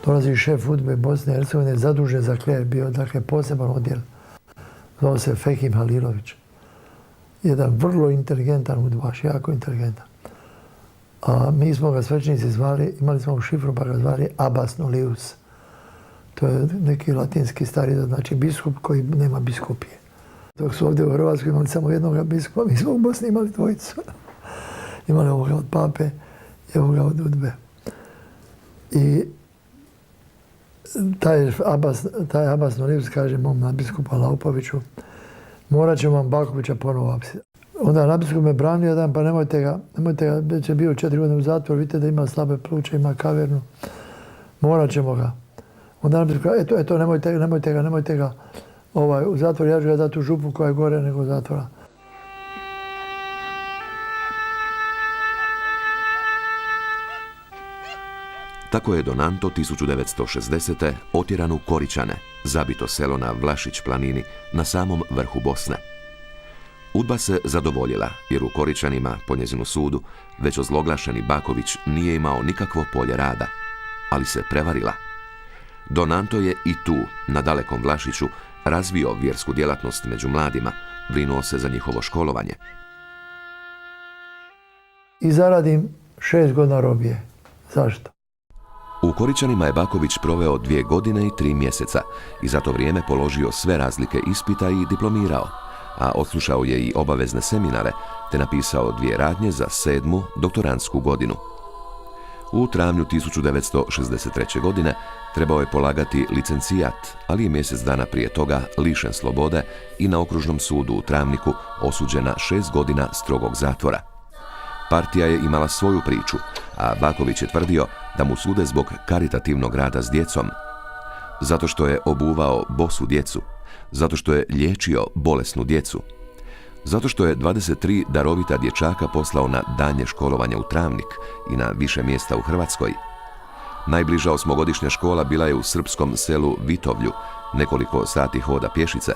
Dolazi šef UDBE Bosne i Hercegovine, zadužen za kler, bio dakle poseban odjel. Zvao se Fehim Halilović. Jedan vrlo inteligentan udbaš, jako inteligentan. A mi smo ga svećenici zvali, imali smo šifru pa ga zvali Abbas Nolius. To je neki latinski stari, znači biskup koji nema biskupije. Dok su ovdje u Hrvatskoj imali samo jednog biskupa, mi smo u Bosni imali dvojicu. Imali ovoga od pape i ovoga od UDBE. I taj Abbas Nolius kaže mom nadbiskupa Laupoviću, morat ćemo vam Bakovića ponovo apsiti. Onda nadbiskup me branio jedan, pa nemojte ga, već je bio 4 godine u zatvoru, vidite da ima slabe pluće, ima kavernu, morat ćemo ga. Onda nadbiskup kaže, eto, nemojte ga u zatvor, ja ću ga dati u župu koja je gore nego zatvora. Tako je Don Anto 1960. otjeran u Koričane, zabito selo na Vlašić planini, na samom vrhu Bosne. UDBA se zadovoljila, jer u Koričanima, po njezinu sudu, već ozloglašeni Baković nije imao nikakvo polje rada, ali se prevarila. Don Anto je i tu, na dalekom Vlašiću, razvio vjersku djelatnost među mladima, brinuo se za njihovo školovanje. I zaradim 6 godina robije. Zašto? U Koričanima je Baković proveo 2 godine i 3 mjeseca i za to vrijeme položio sve razlike ispita i diplomirao, a odslušao je i obavezne seminare te napisao 2 radnje za 7. doktorantsku godinu. U travnju 1963. godine trebao je polagati licencijat, ali je mjesec dana prije toga lišen slobode i na okružnom sudu u Travniku osuđen na 6 godina strogog zatvora. Partija je imala svoju priču, a Baković je tvrdio da mu sude zbog karitativnog rada s djecom. Zato što je obuvao bosu djecu, zato što je liječio bolesnu djecu, zato što je 23 darovita dječaka poslao na daljnje školovanje u Travnik i na više mjesta u Hrvatskoj. Najbliža 8-godišnja škola bila je u srpskom selu Vitovlju, nekoliko sati hoda pješice,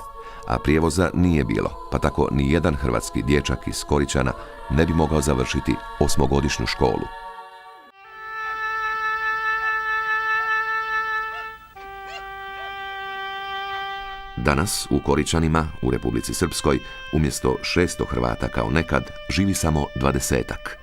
a prijevoza nije bilo, pa tako ni jedan hrvatski dječak iz Koričana ne bi mogao završiti 8-godišnju školu. Danas u Koričanima, u Republici Srpskoj, umjesto 600 Hrvata kao nekad, živi samo 20-ak.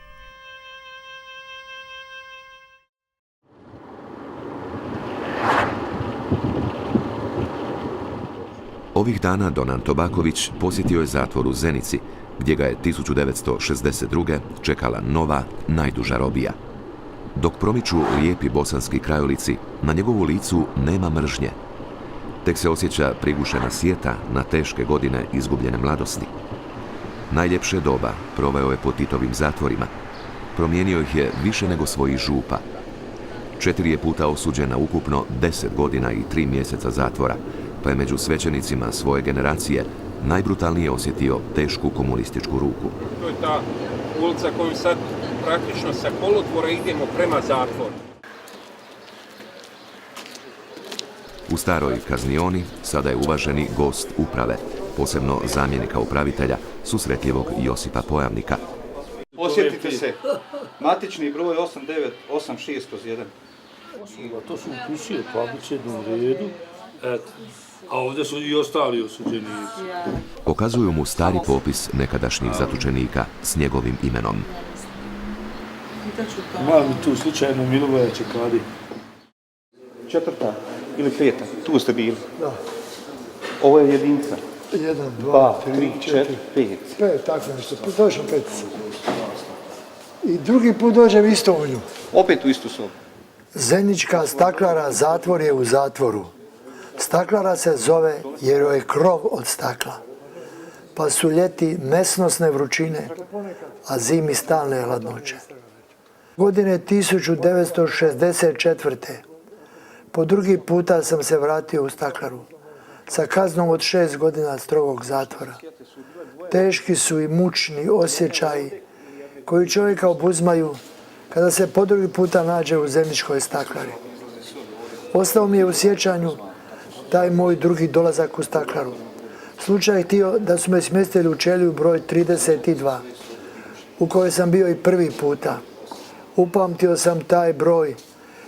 Ovih dana Don Anto Baković posjetio je zatvor u Zenici, gdje ga je 1962. čekala nova, najduža robija. Dok promiču lijepi bosanski krajolici, na njegovu licu nema mržnje. Tek se osjeća prigušena sjeta na teške godine izgubljene mladosti. Najljepše doba proveo je po Titovim zatvorima. Promijenio ih je više nego svojih župa. 4 je puta osuđen na ukupno 10 godina i 3 mjeseca zatvora, pa je među svećenicima svoje generacije najbrutalnije osjetio tešku komunističku ruku. To je ta ulica koju sad praktično sa kolotvora idemo prema zatvoru. U staroj kaznioni sada je uvaženi gost uprave, posebno zamjenika upravitelja, susretljivog Josipa Pojavnika. Posjetite se, matični broj 8986/1. To su upisuje tablice u redu, a ovdje su i ostali osuđenici. Pokazuju mu stari popis nekadašnjih zatočenika s njegovim imenom. Malo mi tu slučajno Milovoja čekadi. 4. ili 5. Tu ste bili. Da. Ovo je jedinca. 1, 2, 3, 4, 5. 5, tako nešto, točno 5. I drugi put dođem isto u nju. Opet u istu sobu. Zenička staklara, zatvor je u zatvoru. Staklara se zove jer joj je krov od stakla. Pa su ljeti nesnosne vrućine, a zimi stalne hladnoće. Godine 1964. po drugi puta sam se vratio u staklaru sa kaznom od 6 godina strogog zatvora. Teški su i mučni osjećaji koji čovjeka obuzmaju kada se po drugi puta nađe u zeničkoj staklari. Ostao mi je u sjećanju taj moj drugi dolazak u staklaru. Slučaj je htio da su me smjestili u ćeliju broj 32, u kojoj sam bio i prvi puta. Upamtio sam taj broj,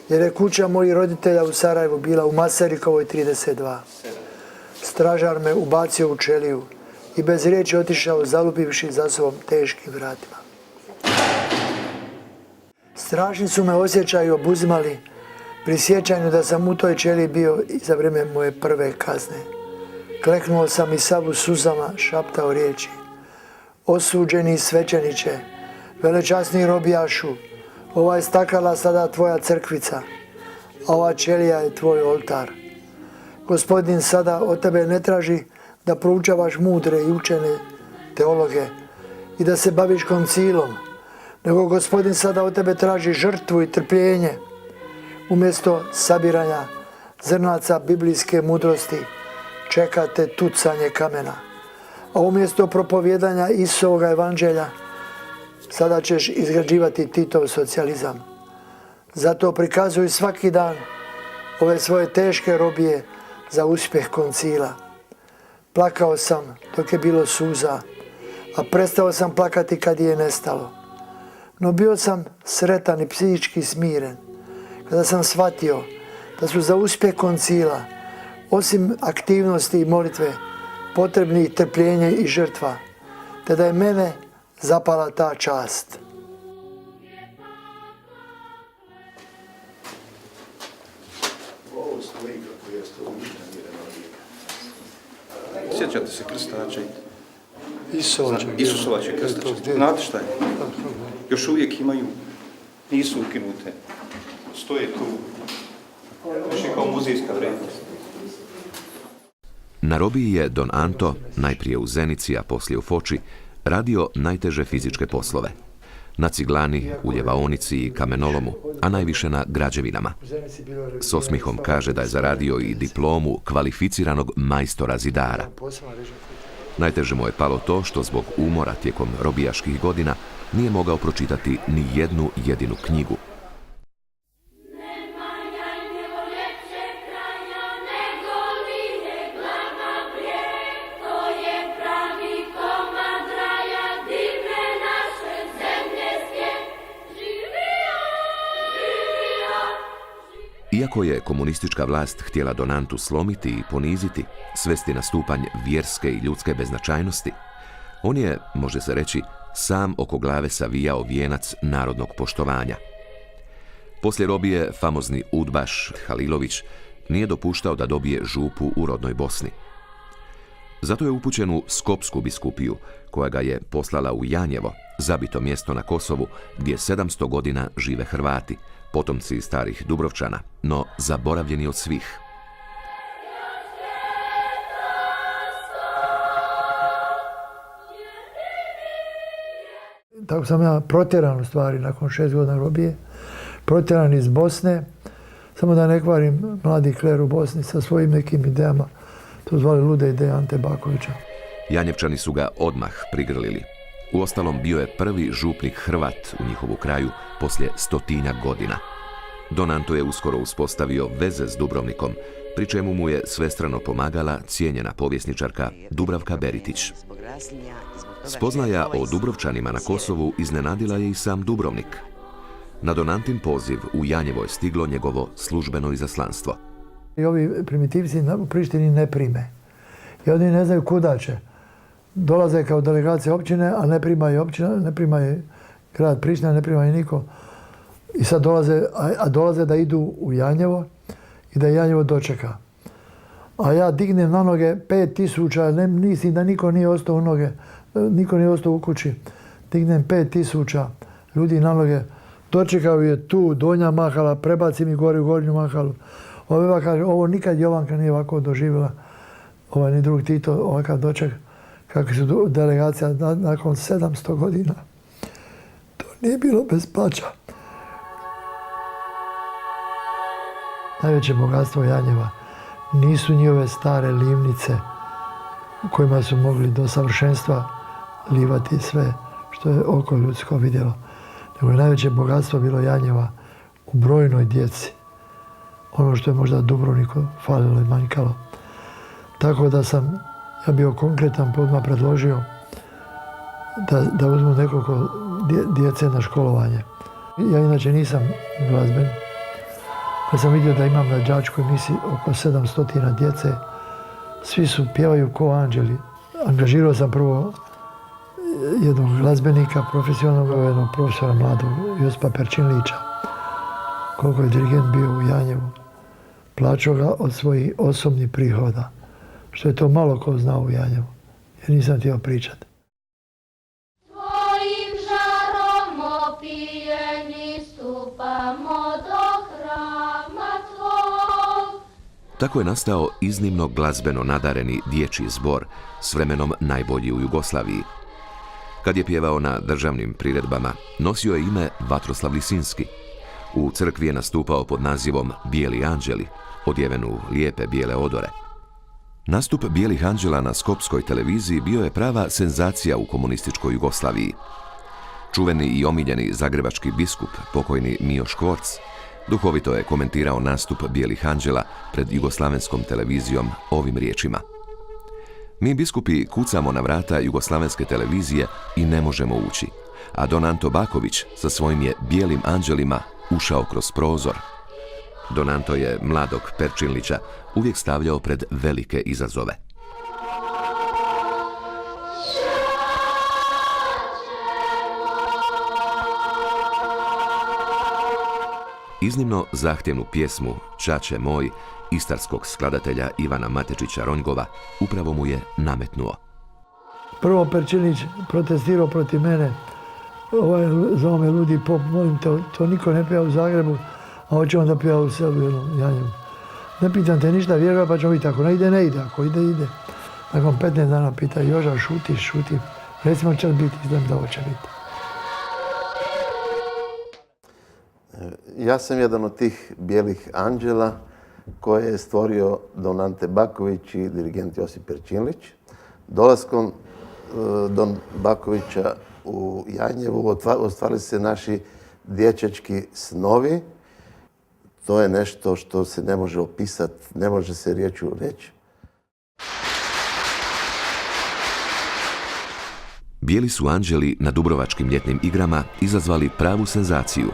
jer je kuća mojih roditelja u Sarajevu bila u Masarikovoj 32. Stražar me ubacio u ćeliju i bez riječi otišao zalupivši za sobom teškim vratima. Strašni su me osjećaji obuzimali pri sjećanju da sam u toj ćeliji bio i za vrijeme moje prve kazne. Kleknuo sam i sav u suzama šaptao riječi. Osuđeni svećeniče, velečasni robijašu, ova je stakala sada tvoja crkvica, a ova ćelija je tvoj oltar. Gospodin sada od tebe ne traži da proučavaš mudre i učene teologe i da se baviš koncilom, nego Gospodin sada od tebe traži žrtvu i trpljenje umjesto sabiranja zrnaca biblijske mudrosti. Čekate tucanje kamena. A umjesto propovijedanja Isusovoga evanđelja, sada ćeš izgrađivati Titov socijalizam. Zato prikazuj svaki dan ove svoje teške robije za uspjeh koncila. Plakao sam dok je bilo suza, a prestao sam plakati kad je nestalo. No bio sam sretan i psihički smiren kada sam shvatio da su za uspjeh koncila, osim aktivnosti i molitve, potrebni trpljenje i žrtva, te da je mene zapala ta čast. Sjećate se krstača i Isusovače krstača. Znate šta je? Još uvijek imaju, nisu ukinute. Stoje tu. Još je kao muzejska vrijednost. Na robiji je Don Anto, najprije u Zenici, a poslije u Foči, radio najteže fizičke poslove. Na ciglani, u ljevaonici i kamenolomu, a najviše na građevinama. S osmihom kaže da je zaradio i diplomu kvalificiranog majstora zidara. Najteže mu je palo to što zbog umora tijekom robijaških godina nije mogao pročitati ni jednu jedinu knjigu. Iako je komunistička vlast htjela Don Antu slomiti i poniziti, svesti na stupanj vjerske i ljudske beznačajnosti, on je, može se reći, sam oko glave savijao vijenac narodnog poštovanja. Poslije robije, famozni udbaš Halilović nije dopuštao da dobije župu u rodnoj Bosni. Zato je upućen u Skopsku biskupiju, koja ga je poslala u Janjevo, zabito mjesto na Kosovu, gdje 700 godina žive Hrvati, potomci starih Dubrovčana, no zaboravljeni od svih. Tako sam ja protjeran u stvari nakon 6 godina robije, protjeran iz Bosne, samo da ne kvarim mladi kler u Bosni sa svojim nekim idejama, to zvali lude ideje Ante Bakovića. Janjevčani su ga odmah prigrlili. Uostalom bio je prvi župnik Hrvat u njihovu kraju poslije 100-tinjak godina. Don Anto je uskoro uspostavio veze s Dubrovnikom, pri čemu mu je svestrano pomagala cijenjena povjesničarka Dubravka Beritić. Spoznaja o Dubrovčanima na Kosovu iznenadila je i sam Dubrovnik. Na Don Antin poziv u Janjevo je stiglo njegovo službeno izaslanstvo. I ovi primitivci u Prištini ne prime. I oni ne znaju kuda će. Dolaze kao delegacije općine, a ne primaju općina, ne primaju grad Priština, ne primaju niko. I sad dolaze da idu u Janjevo i da Janjevo dočeka. A ja dignem na noge 5000, mislim da niko nije ostao u noge, niko nije ostao u kući. Dignem 5000 ljudi na noge. Dočekao je tu, donja mahala, prebaci mi gore u gornju mahalu. Ova kaže, ovo nikad Jovanka nije ovako doživjela, ni drug Tito, ovakav doček, kako su delegacija nakon 700 godina. To nije bilo bez plaća. Najveće bogatstvo Janjeva nisu njihove stare livnice u kojima su mogli do savršenstva livati sve što je oko ljudsko vidjelo. Nego je najveće bogatstvo bilo Janjeva u brojnoj djeci. Ono što je možda Dubrovniku falilo i manjkalo. Tako da sam ja bio konkretan, pa odmah predložio da uzmu nekoliko djece na školovanje. Ja inače nisam glazben. Kad sam vidio da imam na đačkoj misiji oko 700 djece, svi pjevaju ko anđeli. Angažirao sam prvo jednog glazbenika, profesionalnog, jednog profesora mladog, Josipa Perčinlića. Koliko je dirigent bio u Janjevu. Plaćao ga od svojih osobnih prihoda. Što je to malo ko znao u Janjevu. Jer nisam htio pričati. Tvojim žarom opijeni stupamo do hrama tvog. Tako je nastao iznimno glazbeno nadareni dječji zbor, s vremenom najbolji u Jugoslaviji. Kad je pjevao na državnim priredbama, nosio je ime Vatroslav Lisinski. U crkvi je nastupao pod nazivom Bijeli anđeli, odjeven u lijepe bijele odore. Nastup Bijelih anđela na skopskoj televiziji bio je prava senzacija u komunističkoj Jugoslaviji. Čuveni i omiljeni zagrebački biskup, pokojni Mio Škvorc, duhovito je komentirao nastup Bijelih anđela pred jugoslavenskom televizijom ovim riječima. Mi biskupi kucamo na vrata jugoslavenske televizije i ne možemo ući, a Don Anto Baković sa svojim je Bijelim anđelima ušao kroz prozor. Don Anto je mladog Perčinlića uvijek stavljao pred velike izazove. Iznimno zahtjevnu pjesmu Čače moj istarskog skladatelja Ivana Matečića Ronjgova upravo mu je nametnuo. Prvo Perčinlić protestirao protiv mene. Zvao me ludi pop, molim te, to niko ne pjeva u Zagrebu, a hoće on da pjeva u selu Janjevu. Ne pitam te ništa, vjeruje, pa ćemo vidjeti, ako ne ide, ne ide, ako ide, ide. Nakon 15 dana pita, Joža, šuti, recimo će biti, znam da hoće biti. Ja sam jedan od tih bijelih anđela koje je stvorio Don Ante Baković i dirigent Josip Perčinlić. Dolaskom Don Bakovića u Janjevu ostvarili se naši dječački snovi. To je nešto što se ne može opisati, ne može se riječju reći. Bijeli su anđeli na Dubrovačkim ljetnim igrama izazvali pravu senzaciju.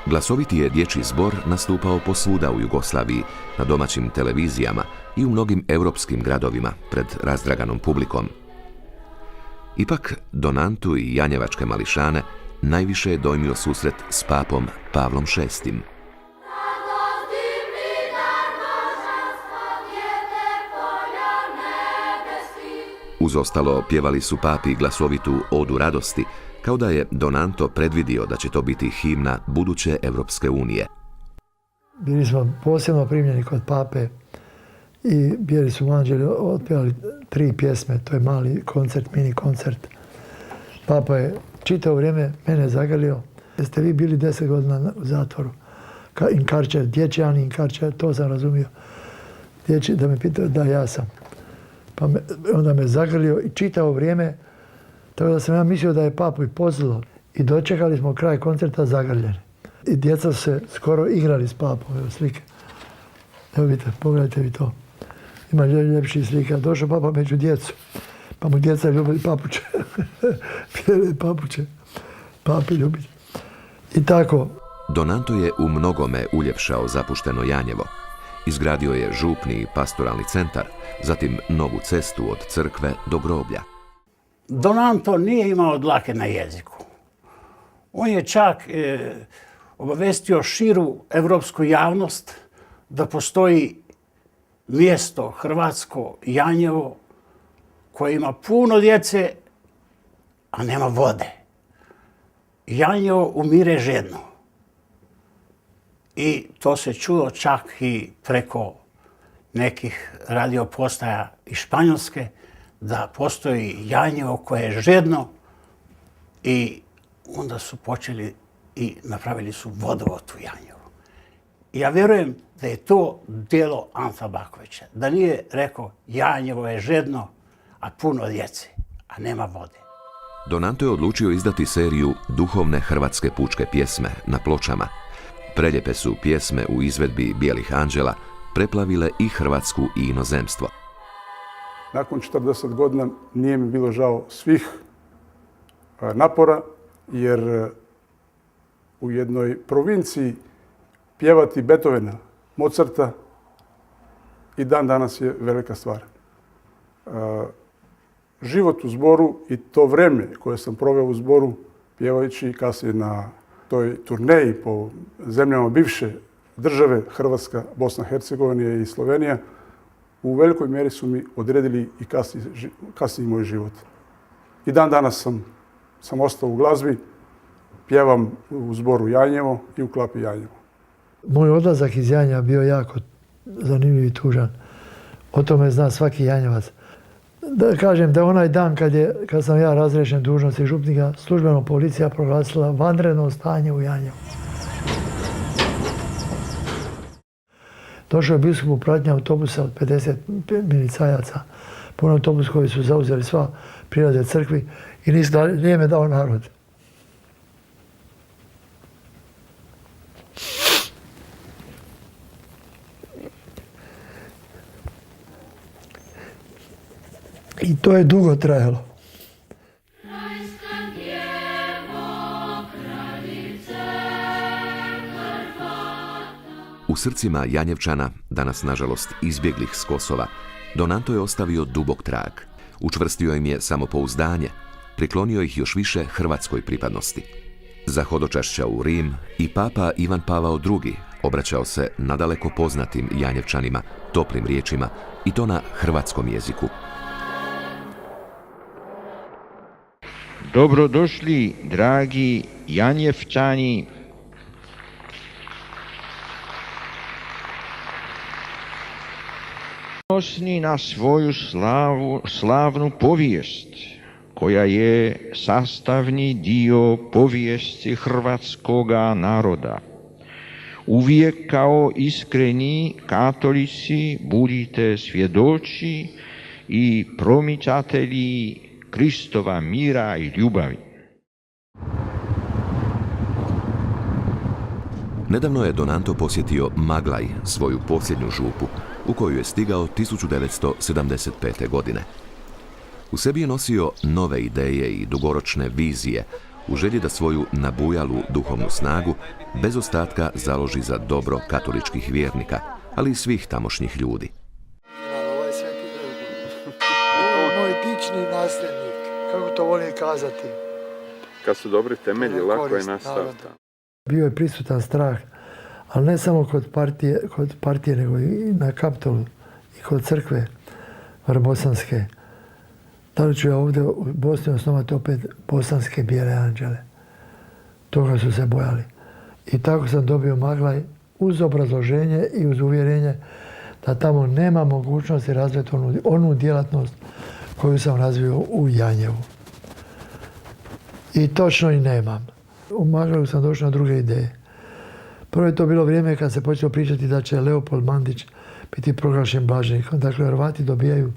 Glasoviti je dječji zbor nastupao posvuda u Jugoslaviji, na domaćim televizijama i u mnogim europskim gradovima pred razdraganom publikom. Ipak, Don Antu i janjevačke mališane najviše je dojmio susret s papom Pavlom VI. Uz ostalo, pjevali su papi glasovitu Odu radosti, kao da je Don Anto predvidio da će to biti himna buduće Evropske unije. Bili smo posebno primljeni kod pape i Bijeli su anđeli otpjevali 3 pjesme, to je mali koncert, mini koncert. Papa je čitavo vrijeme mene zagrlio. Jeste vi bili 10 godina u zatvoru? Inkarčer, dječjani inkarčer, to sam razumio. Dječji, da me pitao, da ja sam. Pa onda me zagrlio i čitavo vrijeme, tako da sam ja mislio da je papu i pozlo. I dočekali smo kraj koncerta zagrljeni. I djeca su se skoro igrali s papom, evo slike. Evo vidite, pogledajte vi to. Ima ljepših slika. Došao papa među djecu, pa mu djeca ljubili papuče. Bijele papuče, papi ljubili. I tako. Don Anto je u mnogome uljepšao zapušteno Janjevo. Izgradio je župni i pastoralni centar, zatim novu cestu od crkve do groblja. Don Anto nije imao dlake na jeziku. On je čak obavestio širu evropsku javnost da postoji mjesto hrvatsko Janjevo koje ima puno djece, a nema vode. Janjevo umire žedno. I to se čulo čak i preko nekih radiopostaja iz Španjolske, da postoji Janjevo koje je žedno i onda su počeli i napravili su vodovod u Janjevu. I ja vjerujem da je to djelo Anta Bakovića, da nije rekao Janjevo je žedno, a puno djece, a nema vode. Don Anto je odlučio izdati seriju duhovne hrvatske pučke pjesme na pločama. Preljepe su pjesme u izvedbi Bijelih anđela preplavile i Hrvatsku i inozemstvo. Nakon 40 godina nije mi bilo žao svih napora, jer u jednoj provinciji pjevati Beethovena, Mozarta i dan danas je velika stvar. Život u zboru i to vrijeme koje sam proveo u zboru pjevajući kasnije na toj turneji po zemljama bivše države, Hrvatska, Bosna, Hercegovina i Slovenija, u velikoj mjeri su mi odredili i kasniji moj život. I dan danas sam ostao u glazbi, pjevam u zboru Janjevo i u klapi Janjevo. Moj odlazak iz Janjeva bio jako zanimljiv i tužan. O tome zna svaki Janjevac. Da kažem da onaj dan kad sam ja razriješen dužnosti župnika, službeno policija proglasila vanredno stanje u Janjevu. Došao je biskup u pratnji autobusa od 50 milicajaca, pun autobus koji su zauzeli sva prirode crkvi i nije me dao narod. I to je dugo trajalo. U srcima Janjevčana, danas nažalost izbjeglih s Kosova, Don Anto je ostavio dubok trag. Učvrstio im je samopouzdanje, priklonio ih još više hrvatskoj pripadnosti. Za hodočašća u Rim i papa Ivan Pavao II obraćao se nadaleko poznatim Janjevčanima toplim riječima i to na hrvatskom jeziku. Dobrodošli, dragi Janjevčani. Ponosni na svoju slavnu povijest, koja je sastavni dio povijesti hrvatskoga naroda. Uvijek kao iskreni katolici budite svjedoči i promičatelji Kristova mira i ljubavi. Nedavno je Don Anto posjetio Maglaj, svoju posljednju župu, u koju je stigao 1975. godine. U sebi je nosio nove ideje i dugoročne vizije, u želji da svoju nabujalu duhovnu snagu bez ostatka založi za dobro katoličkih vjernika, ali i svih tamošnjih ljudi. Moj dični nasljednik, kako to volim kazati. Kad su dobri temelji, lako je nastaviti. Bio je prisutan strah, ali ne samo kod partije, nego i na Kapitolu i kod crkve Vrbosanske. Da li ću ja ovdje u Bosni osnovati opet bosanske bijele anđele? Toga su se bojali. I tako sam dobio Maglaj uz obrazloženje i uz uvjerenje da tamo nema mogućnosti razviti onu djelatnost koju sam razvio u Janjevu. I točno i nemam. U Maglaju sam došao na druge ideje. Prvo je to bilo vrijeme kad se počelo pričati da će Leopold Mandić biti proglašen blaženikom. Dakle, Hrvati dobijaju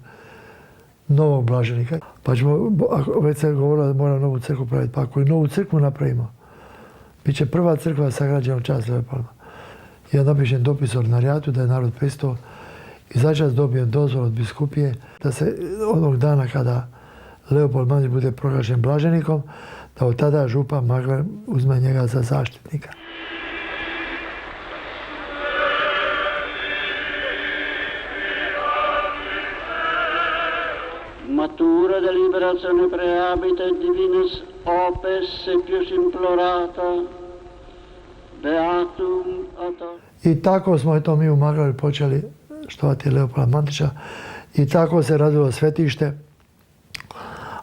novog blaženika. Pa ćemo, već se govorilo da mora novu crkvu praviti. Pa ako i novu crkvu napravimo, bit će prva crkva sagrađena u čast Leopolda. Ja napišem dopis ordinarijatu da je narod pristao i začas dobijem dozvol od biskupije da se onog dana kada Leopold Mandić bude proglašen blaženikom, da od tada župan Maglaj uzme njega za zaštitnika. Matura de liberazione preabita et divinis opes se pius implorata, beatum auto. I tako smo eto mi u Maglavi počeli štovati Leopolda Mandića i tako se razvilo svetište.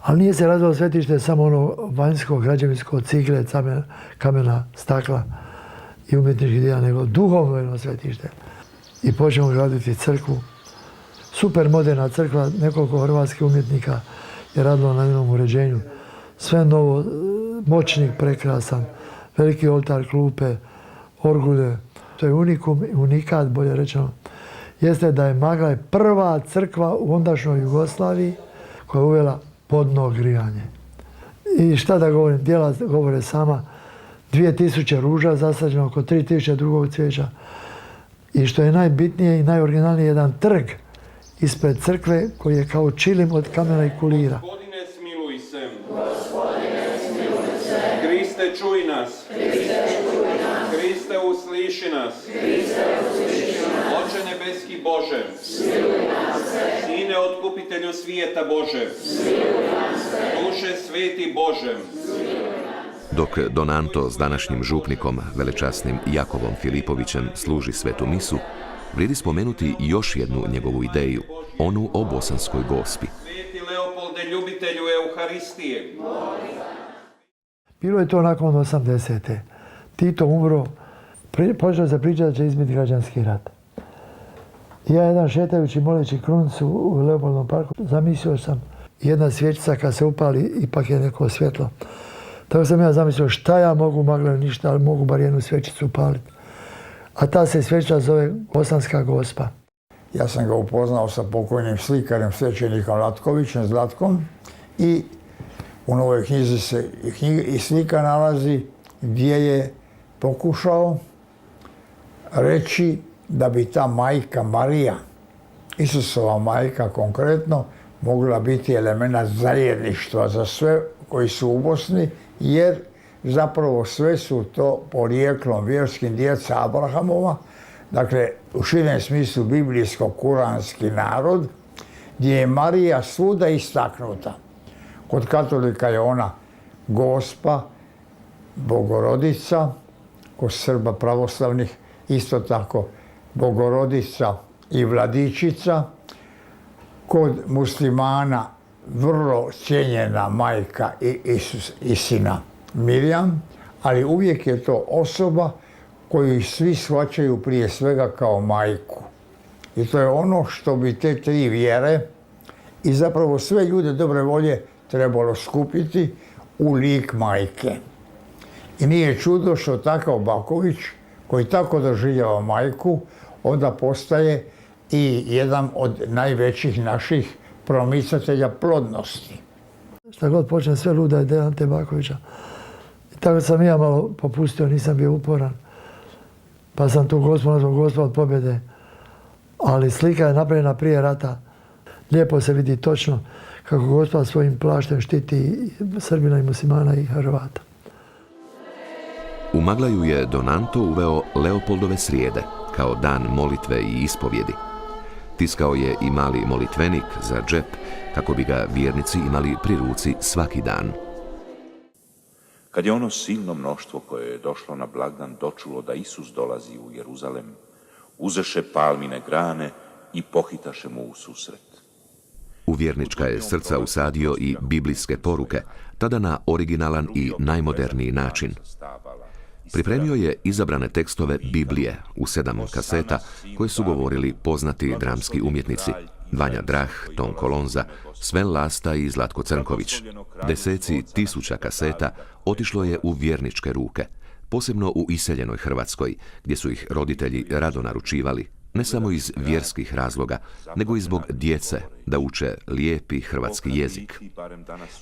Ali nije se razvilo svetište samo ono vanjsko, građevinsko, cigle, kamena, stakla i umjetničkih djela, nego duhovno jedno svetište. I počnemo graditi crkvu. Super moderna crkva, nekoliko hrvatskih umjetnika je radilo na njenom uređenju. Sve novo, moćnik prekrasan, veliki oltar, klupe, orgulje. To je unikat, bolje rečeno, jeste da je Magla prva crkva u ondašnjoj Jugoslaviji koja je uvela podno grijanje. I šta da govorim, djela govore sama, 2000 ruža zasađeno, oko 3000 drugog cvijeća. I što je najbitnije i najoriginalnije, jedan trg ispred crkve koji je kao čilim od kamena i kulira. Gospodine, smiluj se. Gospodine, smiluj se. Kriste, čuj nas. Kriste, čuj nas. Kriste, usliši nas. Kriste, usliši nas. Oče nebeski Bože. Smiluj nas se. Sine, otkupitelju svijeta Bože. Smiluj nas se. Duše, sveti Bože. Dok Don Anto s današnjim župnikom, velečasnim Jakovom Filipovićem, služi svetu misu, vrijedi spomenuti još jednu njegovu ideju, onu o Bosanskoj Gospi. Sveti Leopolde, ljubitelju Euharistije. Bilo je to nakon 80. Tito umro, počeo se pričati da će izbiti građanski rat. Ja jedan šetajući, moleći krunicu u Leopoldnom parku, zamislio sam jedna svjećica kad se upali, ipak je neko svjetlo. Tako sam ja zamislio šta ja mogu, Magla ništa, ali mogu bar jednu svjećicu upaliti. A ta se svjeća zove Bosanska Gospa. Ja sam ga upoznao sa pokojnim slikarem, svećenikom Latkovićem, Zlatkom, i u novoj knjizi se i slika nalazi gdje je pokušao reći da bi ta majka Marija, Isusova majka konkretno, mogla biti element zajedništva za sve koji su u Bosni, jer zapravo sve su to porijeklom vjerskim djeca Abrahamova, dakle u širem smislu biblijsko-kuranski narod, gdje je Marija svuda istaknuta. Kod katolika je ona Gospa, Bogorodica, kod Srba pravoslavnih isto tako Bogorodica i Vladičica, kod muslimana vrlo cijenjena majka i sina Mirjam, ali uvijek je to osoba koju svi shvaćaju prije svega kao majku. I to je ono što bi te tri vjere i zapravo sve ljude dobre volje trebalo skupiti u lik majke. I nije čudo što takav Baković, koji tako doživljava majku, onda postaje i jedan od najvećih naših promicatelja plodnosti. Šta god počne, sve luda je Ante Bakovića. I tako sam ja malo popustio, nisam bio uporan. Pa sam tu Gospu nazvao Gospa od pobjede. Ali slika je napravljena prije rata. Lijepo se vidi točno kako Gospa svojim plaštem štiti Srbina i muslimana i Hrvata. U Maglaju je Don Anto uveo Leopoldove srijede, kao dan molitve i ispovjedi. Tiskao je i mali molitvenik za džep, kako bi ga vjernici imali pri ruci svaki dan. Kad je ono silno mnoštvo koje je došlo na blagdan dočulo da Isus dolazi u Jeruzalem, uzeše palmine grane i pohitaše mu u susret. U vjernička je srca usadio i biblijske poruke, tada na originalan i najmoderniji način. Pripremio je izabrane tekstove Biblije u 7 kaseta koje su govorili poznati dramski umjetnici Vanja Drah, Ton Kolonza, Sven Lasta i Zlatko Crnković. Deseci tisuća kaseta otišlo je u vjerničke ruke, posebno u iseljenoj Hrvatskoj, gdje su ih roditelji rado naručivali, ne samo iz vjerskih razloga, nego i zbog djece da uče lijepi hrvatski jezik.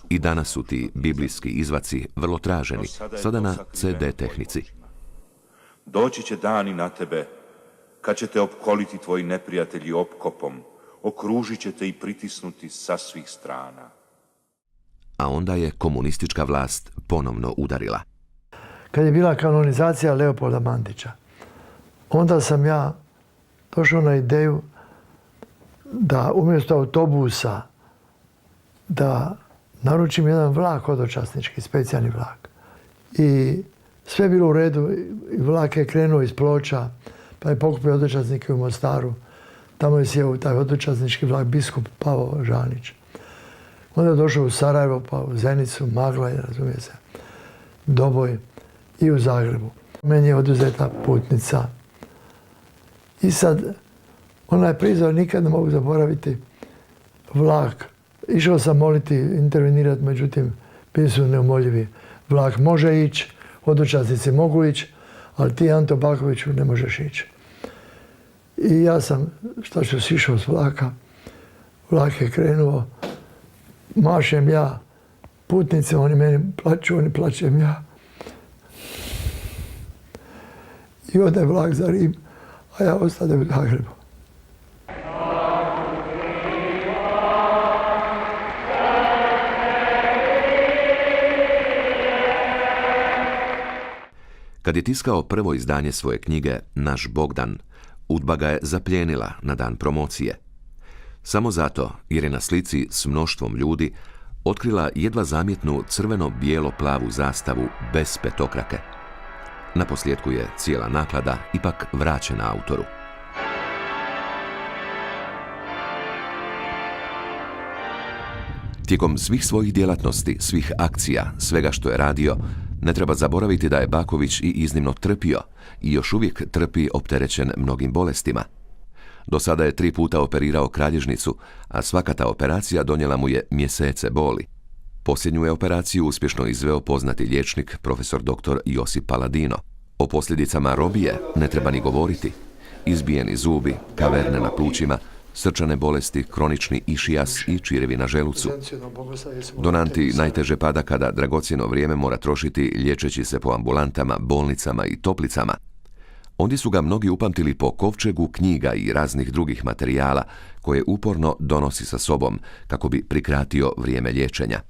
I danas su ti biblijski izvaci vrlo traženi, sada na CD tehnici. Doći će dani na tebe, kad će te opkoliti tvoji neprijatelji opkopom, okružit će te i pritisnuti sa svih strana. A onda je komunistička vlast ponovno udarila. Kad je bila kanonizacija Leopolda Mandića, onda sam ja došao na ideju da umjesto autobusa da naručim jedan vlak hodočasnički, specijalni vlak. I Sve je bilo u redu, vlak je krenuo iz Ploča, pa je pokupio hodočasnike u Mostaru. Tamo je sjeo u taj hodočasnički vlak biskup Pavao Žanić. Onda je došao u Sarajevo, pa u Zenicu, Magla, razumije se, Doboj i u Zagrebu. Meni je oduzeta putnica. I sad, onaj prizor nikad ne mogu zaboraviti, vlak. Išao sam moliti, intervenirati, međutim, bili su neumoljivi. Vlak može ići, hodočasnici mogu ići, ali ti, Anto Bakoviću, ne možeš ići. I ja sam, šta ću, sišao s vlaka, vlak je krenuo, mašem ja, putnice, oni meni plaću, oni plaćem ja. I ode vlak za Rim, a ja ostade u Zagrebu. Kad je tiskao prvo izdanje svoje knjige Naš Bogdan, UDBA ga je zapljenila na dan promocije. Samo zato jer je na slici s mnoštvom ljudi otkrila jedva zamjetnu crveno-bijelo-plavu zastavu bez petokrake. Naposljetku je cijela naklada ipak vraćena autoru. Tijekom svih svojih djelatnosti, svih akcija, svega što je radio, ne treba zaboraviti da je Baković i iznimno trpio i još uvijek trpi opterećen mnogim bolestima. Do sada je 3 puta operirao kralježnicu, a svaka ta operacija donijela mu je mjesece boli. Posljednju je operaciju uspješno izveo poznati liječnik, profesor dr. Josip Paladino. O posljedicama robije ne treba ni govoriti. Izbijeni zubi, kaverne na plućima, srčane bolesti, kronični išijas i čirevi na želucu. Donanti najteže pada kada dragocjeno vrijeme mora trošiti liječeći se po ambulantama, bolnicama i toplicama. Ondje su ga mnogi upamtili po kovčegu knjiga i raznih drugih materijala koje uporno donosi sa sobom kako bi prikratio vrijeme liječenja.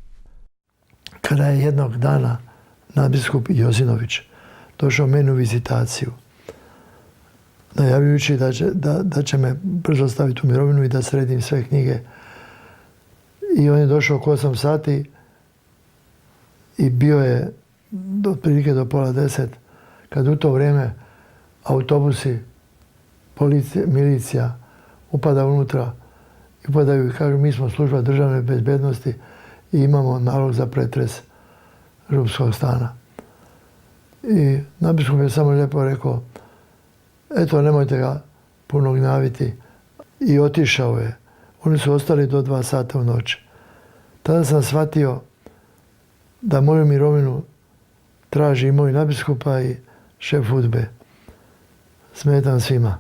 Kada je jednog dana nadbiskup Jozinović došao meni u vizitaciju, najavljujući da će me brzo staviti u mirovinu i da sredim sve knjige. I on je došao oko 8 sati i bio je otprilike do 9:30, kad u to vrijeme autobusi, policija, milicija upada unutra i upadaju i kažu mi smo služba državne bezbednosti i imamo nalog za pretres župskog stana. I nadbiskup je samo lijepo rekao, eto, nemojte ga puno gnjaviti. I otišao je. Oni su ostali do 2 sata u noći. Tada sam shvatio da moju mirovinu traži i moj nadbiskupa i šef UDBE. Smetam svima.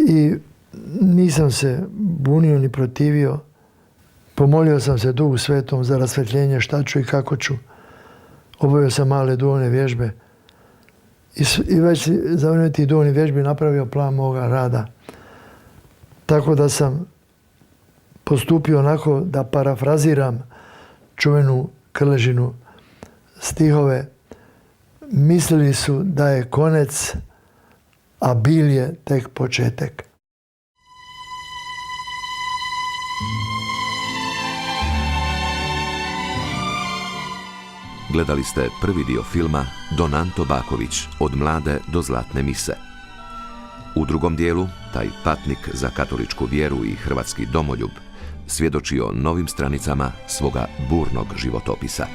I nisam se bunio ni protivio. Pomolio sam se Duhu Svetom za rasvjetljenje šta ću i kako ću. Obavio sam male duhovne vježbe. I već za vrijeme tih duhovnih vježbi napravio plan moga rada. Tako da sam postupio onako da parafraziram čuvenu Krležinu stihove. Mislili su da je konec, a bil je tek početek. Gledali ste prvi dio filma Don Anto Baković, od mlade do zlatne mise. U drugom dijelu, taj patnik za katoličku vjeru i hrvatski domoljub svjedoči o novim stranicama svoga burnog životopisa.